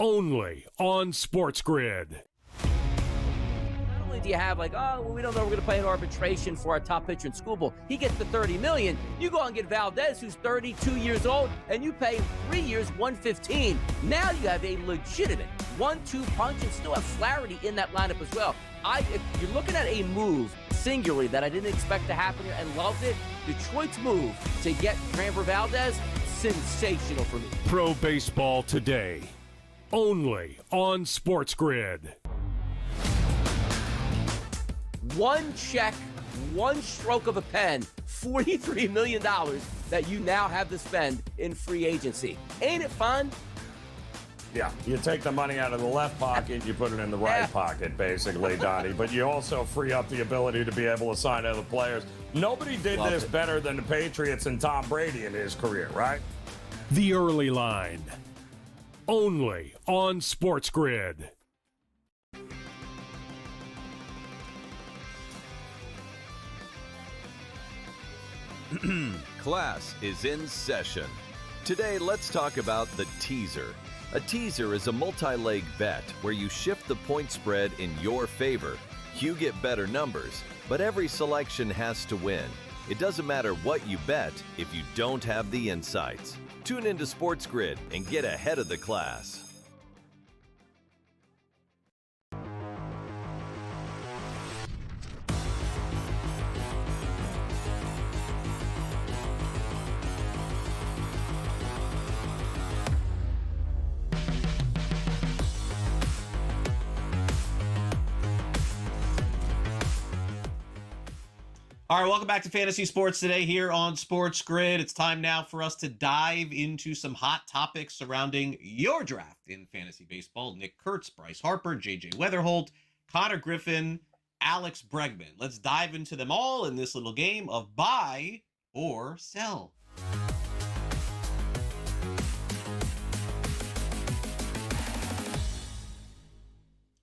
Only on SportsGrid. Not only do you have we don't know we're going to play an arbitration for our top pitcher in school ball. He gets the $30 million. You go and get Valdez, who's 32 years old, and you pay 3 years, $115. Now you have a legitimate 1-2 punch and still have Flaherty in that lineup as well. If you're looking at a move singularly that I didn't expect to happen here and loved it, Detroit's move to get Framber Valdez, sensational for me. Pro Baseball Today. Only on SportsGrid. One check, one stroke of a pen, $43 million that you now have to spend in free agency. Ain't it fun? Yeah, you take the money out of the left pocket, you put it in the right pocket, basically, Donnie. But you also free up the ability to be able to sign other players. Nobody did this better than the Patriots and Tom Brady in his career, right? The Early Line. Only on SportsGrid. Class is in session. Today, let's talk about the teaser. A teaser is a multi-leg bet where you shift the point spread in your favor. You get better numbers, but every selection has to win. It doesn't matter what you bet if you don't have the insights. Tune into SportsGrid and get ahead of the class. All right, welcome back to Fantasy Sports Today here on SportsGrid. It's time now for us to dive into some hot topics surrounding your draft in fantasy baseball. Nick Kurtz, Bryce Harper, J.J. Weatherholt, Connor Griffin, Alex Bregman. Let's dive into them all in this little game of buy or sell.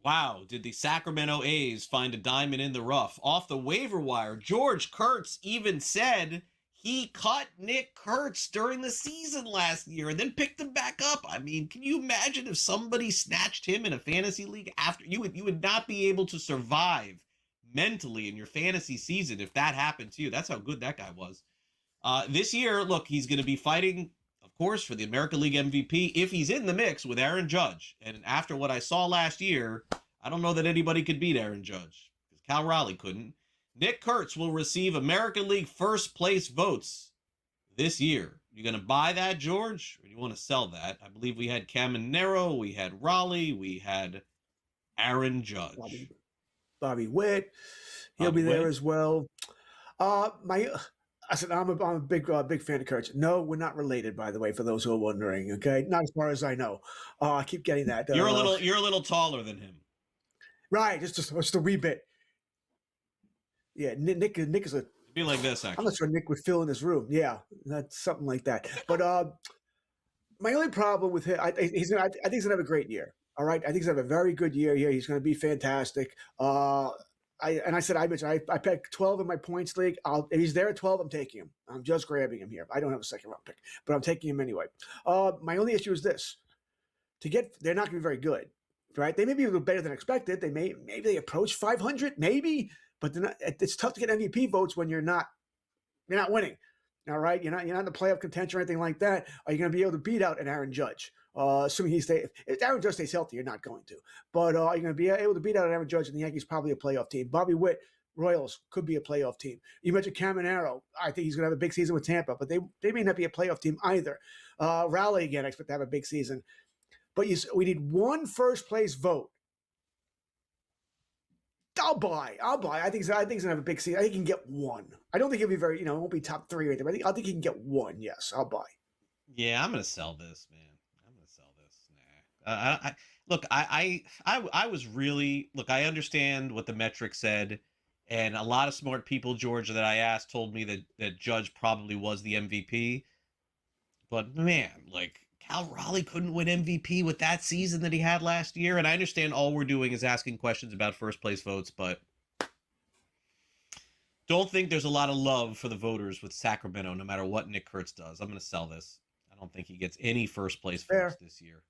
Wow, did the Sacramento A's find a diamond in the rough? Off the waiver wire, George Kurtz even said he cut Nick Kurtz during the season last year and then picked him back up. I mean, can you imagine if somebody snatched him in a fantasy league after? You would not be able to survive mentally in your fantasy season if that happened to you. That's how good that guy was. This year, look, he's going to be fighting, of course, for the American League MVP if he's in the mix with Aaron Judge. And after what I saw last year, I don't know that anybody could beat Aaron Judge because Cal Raleigh couldn't. Nick Kurtz will receive American League first place votes this year. You going to buy that, George, or do you want to sell that? I believe we had Caminero, we had Raleigh, we had Aaron Judge. Bobby Witt, he'll be there as well. I said I'm a big fan of Kurtz. No, we're not related, by the way, for those who are wondering. Okay, not as far as I know. I keep getting that. You're a little taller than him, right? Just a wee bit. Yeah, Nick is a. It'd be like this, actually. I'm not sure Nick would fill in this room. Yeah, that's something like that. But my only problem with him, I think he's gonna have a great year. All right, I think he's gonna have a very good year here. He's gonna be fantastic. I picked 12 in my points league. If he's there at 12, I'm taking him. I'm just grabbing him here. I don't have a second round pick, but I'm taking him anyway. My only issue is this: they're not going to be very good, right? They may be a little better than expected. Maybe they approach 500, maybe, but it's tough to get MVP votes when you're not winning. All right, you're not in the playoff contention or anything like that. Are you going to be able to beat out an Aaron Judge? Assuming if Aaron Judge stays healthy, you're not going to. But are you going to be able to beat out an Aaron Judge? And the Yankees probably a playoff team. Bobby Witt, Royals could be a playoff team. You mentioned Caminero. I think he's going to have a big season with Tampa, but they may not be a playoff team either. Raleigh again, I expect to have a big season. But we need one first place vote. I'll buy. I think he's going to have a big season. I think he can get one. I don't think he'll be very, it won't be top 3 or anything. But I think he can get one. Yes, I'll buy. Yeah, I'm going to sell this, man. I was really, I understand what the metric said, and a lot of smart people, George, that I asked told me that Judge probably was the MVP. But man, Cal Raleigh couldn't win MVP with that season that he had last year. And I understand all we're doing is asking questions about first place votes, but Don't think there's a lot of love for the voters with Sacramento, no matter what Nick Kurtz does. I'm going to sell this. I don't think he gets any first place votes this year.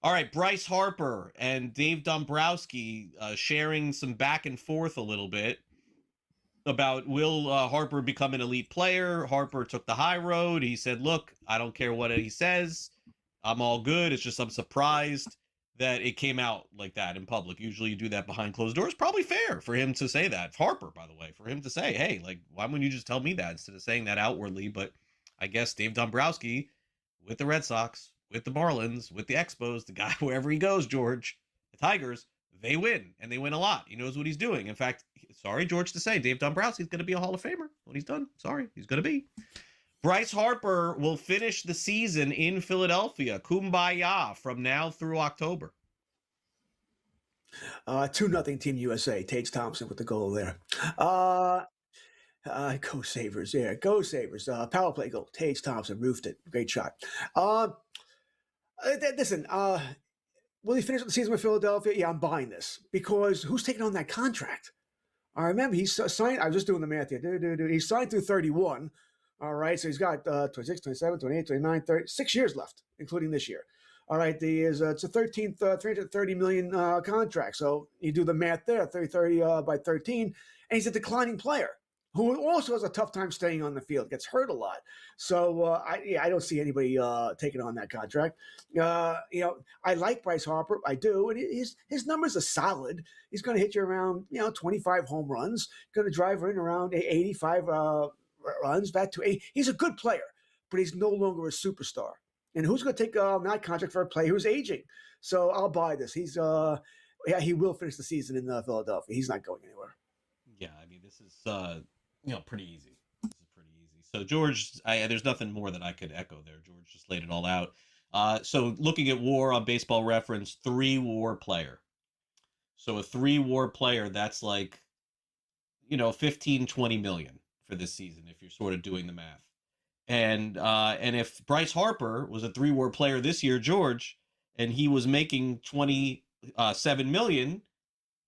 All right, Bryce Harper and Dave Dombrowski sharing some back and forth a little bit about will Harper become an elite player. Harper took the high road. He said, look, I don't care what he says. I'm all good. It's just I'm surprised that it came out like that in public. Usually you do that behind closed doors. Probably fair for him to say that. Harper, by the way, for him to say, hey, like, why wouldn't you just tell me that instead of saying that outwardly? But I guess Dave Dombrowski with the Red Sox, with the Marlins, with the Expos, the guy, wherever he goes, George, the Tigers, they win, and they win a lot. He knows what he's doing. In fact, sorry, George, to say, Dave Dombrowski's going to be a Hall of Famer when he's done. Sorry, he's going to be. Bryce Harper will finish the season in Philadelphia. Kumbaya from now through October. 2-0 Team USA. Tage Thompson with the goal there. Go Sabres. Yeah, go Sabres. Power play goal. Tage Thompson roofed it. Great shot. Listen, will he finish the season with Philadelphia? Yeah, I'm buying this because who's taking on that contract? I remember he's signed. I was just doing the math here. He's signed through 31. All right, so he's got 26, 27, 28, 29, 30, 6 years left, including this year. All right, it's a 330 million contract. So you do the math there, 30 by 13, and he's a declining player who also has a tough time staying on the field, gets hurt a lot. So I don't see anybody taking on that contract. I like Bryce Harper, I do, and his numbers are solid. He's going to hit you around 25 home runs, going to drive in around 85 runs, back to 8. He's a good player, but he's no longer a superstar. And who's going to take that contract for a player who's aging? So I'll buy this. He will finish the season in Philadelphia. He's not going anywhere. Yeah, I mean, this is pretty easy. This is pretty easy. So George, there's nothing more that I could echo there. George just laid it all out. So looking at WAR on Baseball Reference, 3 WAR player. So a 3 WAR player, that's like 15, 20 million for this season if you're sort of doing the math. And if Bryce Harper was a 3 WAR player this year, George, and he was making 27 million,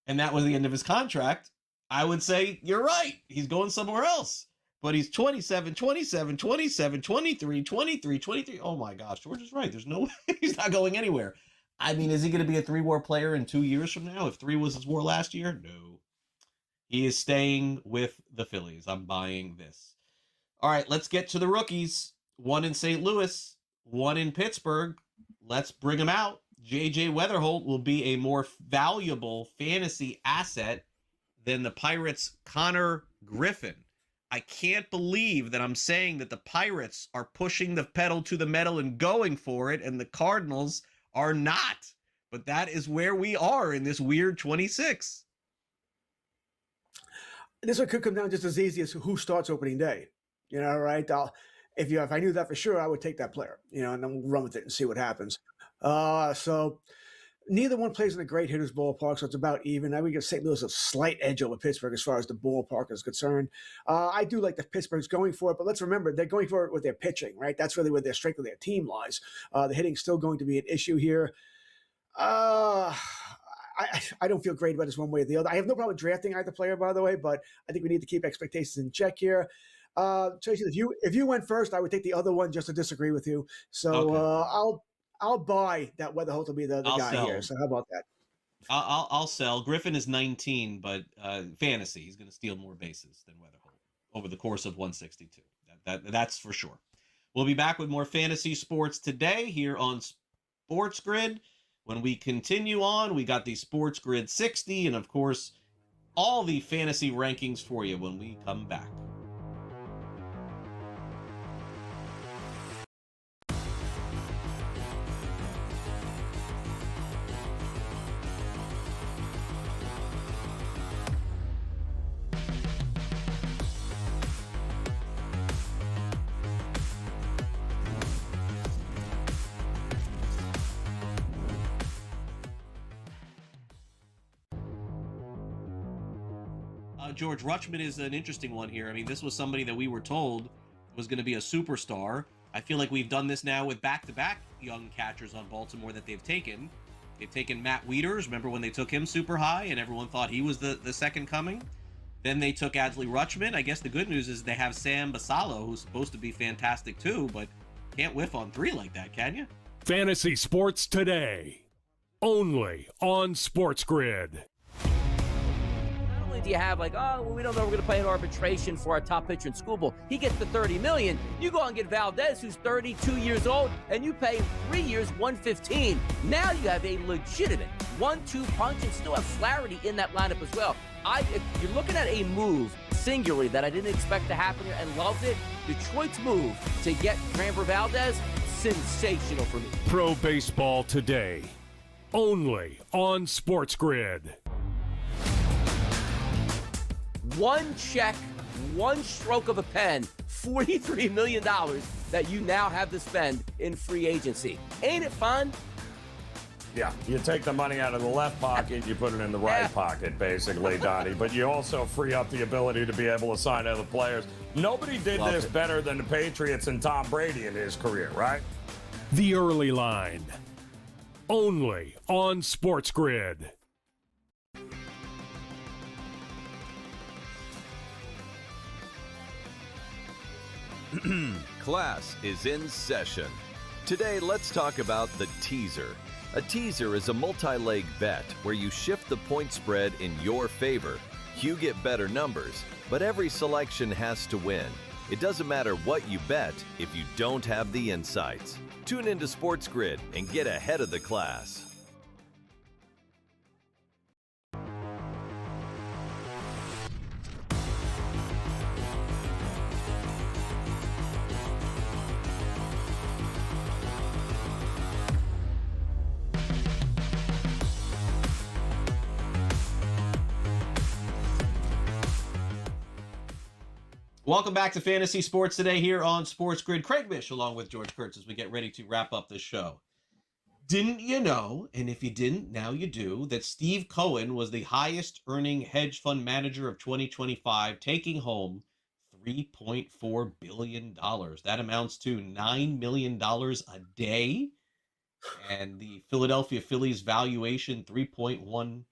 and that was the end of his contract, I would say you're right. He's going somewhere else. But he's 27, 27, 27, 23, 23, 23. Oh my gosh, George is right. There's no way he's not going anywhere. I mean, is he going to be a 3 WAR player in 2 years from now? If 3 was his WAR last year? No. He is staying with the Phillies. I'm buying this. All right, let's get to the rookies. 1 in St. Louis, 1 in Pittsburgh. Let's bring them out. J.J. Weatherholt will be a more valuable fantasy asset than the Pirates' Connor Griffin. I can't believe that I'm saying that the Pirates are pushing the pedal to the metal and going for it, and the Cardinals are not. But that is where we are in this weird 26. This one could come down just as easy as who starts opening day. Right? If I knew that for sure, I would take that player, and then we'll run with it and see what happens. So neither one plays in a great hitter's ballpark, so it's about even. I would give St. Louis a slight edge over Pittsburgh as far as the ballpark is concerned. I do like that Pittsburgh's going for it, but let's remember, they're going for it with their pitching, right? That's really where their strength of their team lies. The hitting's still going to be an issue here. I don't feel great about this one way or the other. I have no problem drafting either player, by the way, but I think we need to keep expectations in check here. Tracy, if you went first, I would take the other one just to disagree with you. So okay. I'll buy that Weatherholt will be the guy sell. Here. So how about that? I'll sell. Griffin is 19, but fantasy, he's going to steal more bases than Weatherholt over the course of 162. That's for sure. We'll be back with more fantasy sports today here on SportsGrid. When we continue on, we got the SportsGrid 60, and of course, all the fantasy rankings for you when we come back. George, Rutschman is an interesting one here. I mean, this was somebody that we were told was going to be a superstar. I feel like we've done this now with back-to-back young catchers on Baltimore that they've taken. They've taken Matt Wieters. Remember when they took him super high and everyone thought he was the second coming? Then they took Adley Rutschman. I guess the good news is they have Sam Basalo, who's supposed to be fantastic too, but can't whiff on 3 like that, can you? Fantasy Sports Today, only on SportsGrid. Not only do you have we don't know we're going to play an arbitration for our top pitcher in school ball. He gets the $30 million. You go and get Valdez, who's 32 years old, and you pay 3 years, $115. Now you have a legitimate 1-2 punch and still have Flaherty in that lineup as well. If you're looking at a move singularly that I didn't expect to happen here and loved it, Detroit's move to get Framber Valdez, sensational for me. Pro Baseball Today, only on SportsGrid. One check, one stroke of a pen, $43 million that you now have to spend in free agency. Ain't it fun? Yeah, you take the money out of the left pocket, you put it in the right pocket, basically, Donnie. But you also free up the ability to be able to sign other players. Nobody did this better than the Patriots and Tom Brady in his career, right? The Early Line, only on SportsGrid. Class is in session. Today, let's talk about the teaser. A teaser is a multi-leg bet where you shift the point spread in your favor. You get better numbers, but every selection has to win. It doesn't matter what you bet if you don't have the insights. Tune into SportsGrid and get ahead of the class. Welcome back to Fantasy Sports Today here on SportsGrid. Craig Mish along with George Kurtz as we get ready to wrap up the show. Didn't you know, and if you didn't, now you do, that Steve Cohen was the highest earning hedge fund manager of 2025, taking home $3.4 billion. That amounts to $9 million a day. And the Philadelphia Phillies valuation, $3.1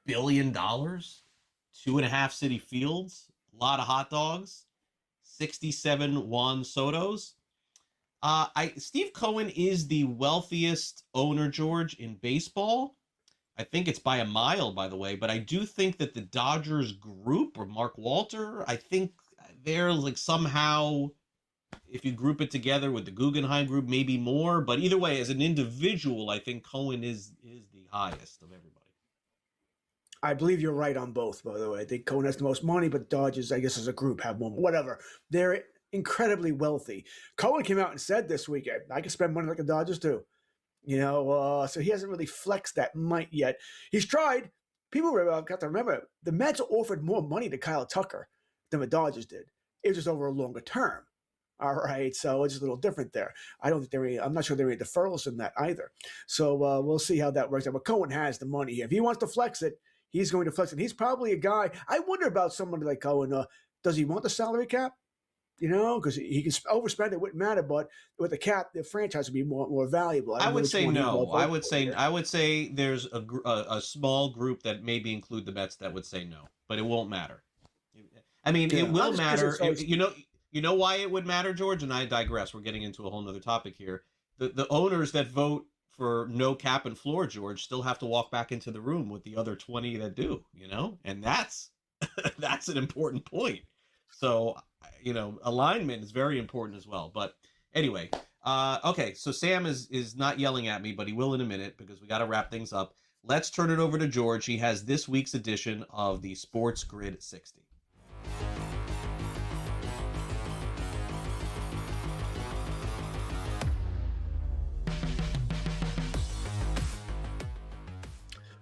billion. 2.5 Citi Fields. A lot of hot dogs, 67 Juan Sotos. Steve Cohen is the wealthiest owner, George, in baseball. I think it's by a mile, by the way, but I do think that the Dodgers group, or Mark Walter, I think they're somehow, if you group it together with the Guggenheim group, maybe more. But either way, as an individual, I think Cohen is the highest of everybody. I believe you're right on both, by the way. I think Cohen has the most money, but Dodgers, I guess, as a group have more. Whatever. They're incredibly wealthy. Cohen came out and said this week, I can spend money like the Dodgers too. So he hasn't really flexed that might yet. He's tried. People have got to remember, the Mets offered more money to Kyle Tucker than the Dodgers did. It was just over a longer term. All right, so it's just a little different there. I'm not sure there are any deferrals in that either. So we'll see how that works out. But Cohen has the money here. If he wants to flex it, he's going to flex it. He's probably a guy. I wonder about somebody like Cohen. Does he want the salary cap? Because he can overspend, it wouldn't matter. But with the cap, the franchise would be more valuable. I would say no. I would say there's a small group that maybe include the Mets that would say no, but it won't matter. I mean, it will matter. You know why it would matter, George? And I digress. We're getting into a whole nother topic here. The owners that vote for no cap and floor, George, still have to walk back into the room with the other 20 that do, and that's an important point. So, alignment is very important as well. But anyway, okay, so Sam is not yelling at me, but he will in a minute because we got to wrap things up. Let's turn it over to George. He has this week's edition of the SportsGrid 60.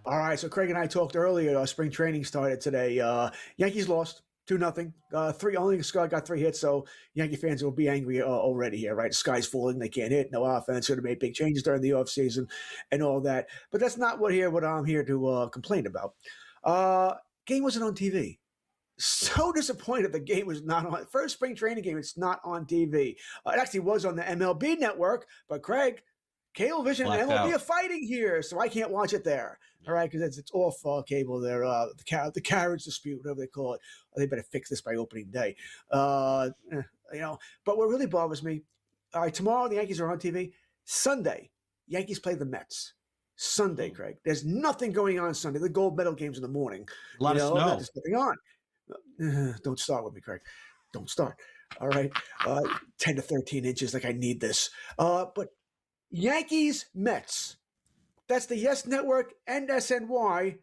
All right, so Craig and I talked earlier. Spring training started today. Yankees lost 2-0. Only Scott got 3 hits, so Yankee fans will be angry already here, right? The sky's falling, they can't hit, no offense. Should have made big changes during the offseason and all that. But that's not what I'm here to complain about. Game wasn't on TV. So disappointed the game was not on. First spring training game, it's not on TV. It actually was on the MLB network, but Craig, Cablevision and Blacked MLB out. are fighting here, so I can't watch it there. All right, because it's off cable there. The carriage dispute, whatever they call it. They better fix this by opening day. But what really bothers me, all right, tomorrow the Yankees are on TV. Sunday, Yankees play the Mets. Sunday, Craig. There's nothing going on Sunday. The gold medal games in the morning. A lot of snow. There's nothing on. Don't start with me, Craig. Don't start. All right. 10 to 13 inches, like I need this. But Yankees, Mets. That's the Yes Network and SNY.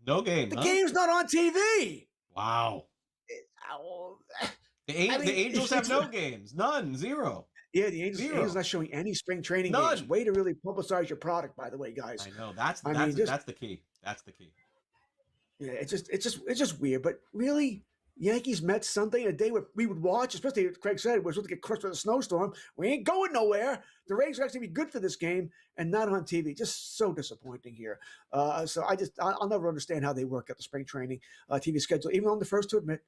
No game. The game's not on TV. Wow. The Angels have no games. None. Zero. Yeah, the Angels not showing any spring training games. Way to really publicize your product, by the way, guys. I know. That's the key. That's the key. Yeah, it's just weird. But really, Yankees Mets Sunday, a day where we would watch, especially as Craig said, we're supposed to get crushed with a snowstorm. We ain't going nowhere. The Rays are actually be good for this game and not on TV. Just so disappointing here. So I'll never understand how they work at the spring training TV schedule. Even though I'm the first to admit,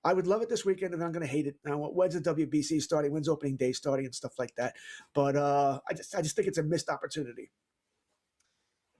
I would love it this weekend, and I'm going to hate it. Now, when's the WBC starting? When's opening day starting and stuff like that? But I just think it's a missed opportunity.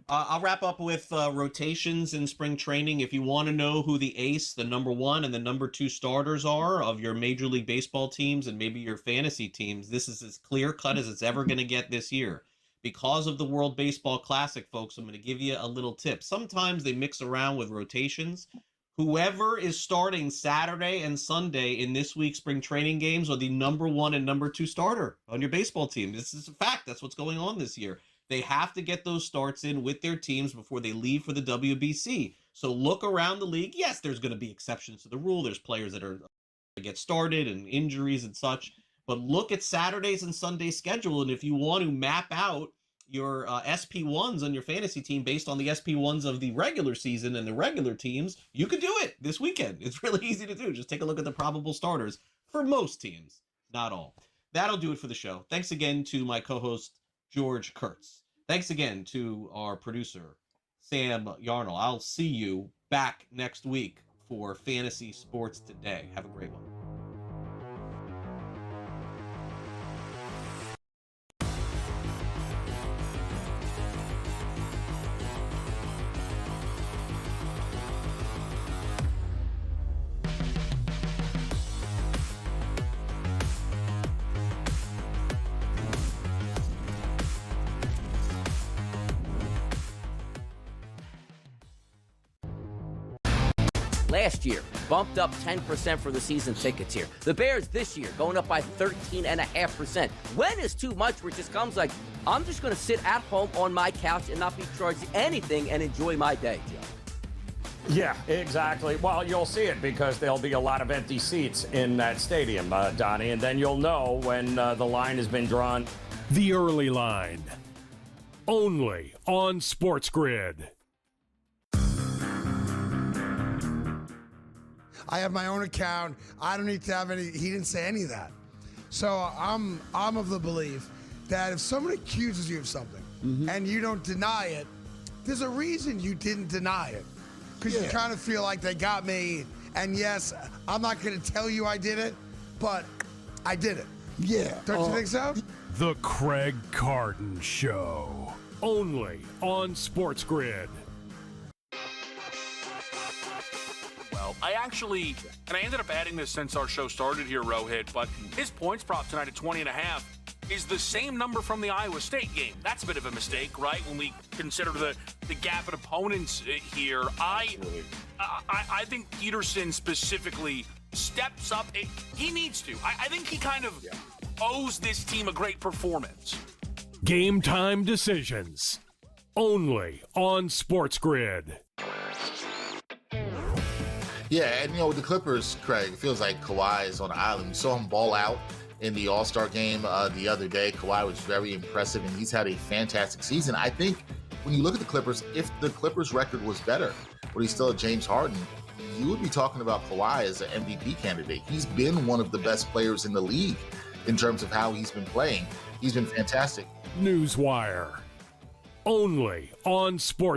I'll wrap up with rotations in spring training. If you want to know who the ace, the number 1 and the number 2 starters are of your Major League Baseball teams and maybe your fantasy teams, this is as clear cut as it's ever going to get this year. Because of the World Baseball Classic, folks, I'm going to give you a little tip. Sometimes they mix around with rotations. Whoever is starting Saturday and Sunday in this week's spring training games are the number 1 and number 2 starter on your baseball team. This is a fact. That's what's going on this year. They have to get those starts in with their teams before they leave for the WBC. So look around the league. Yes, there's going to be exceptions to the rule. There's players that are going to get started and injuries and such. But look at Saturdays and Sunday schedule. And if you want to map out your SP1s on your fantasy team based on the SP1s of the regular season and the regular teams, you could do it this weekend. It's really easy to do. Just take a look at the probable starters for most teams, not all. That'll do it for the show. Thanks again to my co-host, George Kurtz. Thanks again to our producer, Sam Yarnell. I'll see you back next week for Fantasy Sports Today. Have a great one. Last year, bumped up 10% for the season tickets here. The Bears this year going up by 13.5%. When is too much where it just comes like, I'm just going to sit at home on my couch and not be charged anything and enjoy my day, Joe? Yeah, exactly. Well, you'll see it because there'll be a lot of empty seats in that stadium, Donnie, and then you'll know when the line has been drawn. The Early Line, only on SportsGrid. I have my own account. I don't need to have any. He didn't say any of that. So I'm of the belief that if someone accuses you of something and you don't deny it, there's a reason you didn't deny it. Because you kind of feel like they got me. And yes, I'm not going to tell you I did it, but I did it. Yeah. Don't you think so? The Craig Carton Show, only on SportsGrid. I ended up adding this since our show started here, Rohit, but his points prop tonight at 20.5 is the same number from the Iowa State game. That's a bit of a mistake, right? When we consider the gap in opponents here. I think Peterson specifically steps up. He needs to. I think he kind of owes this team a great performance. Game time decisions, only on SportsGrid. Yeah, and with the Clippers, Craig, it feels like Kawhi is on the island. We saw him ball out in the All-Star game the other day. Kawhi was very impressive, and he's had a fantastic season. I think when you look at the Clippers, if the Clippers' record was better, but he's still a James Harden, you would be talking about Kawhi as an MVP candidate. He's been one of the best players in the league in terms of how he's been playing. He's been fantastic. Newswire, only on SportsGrid.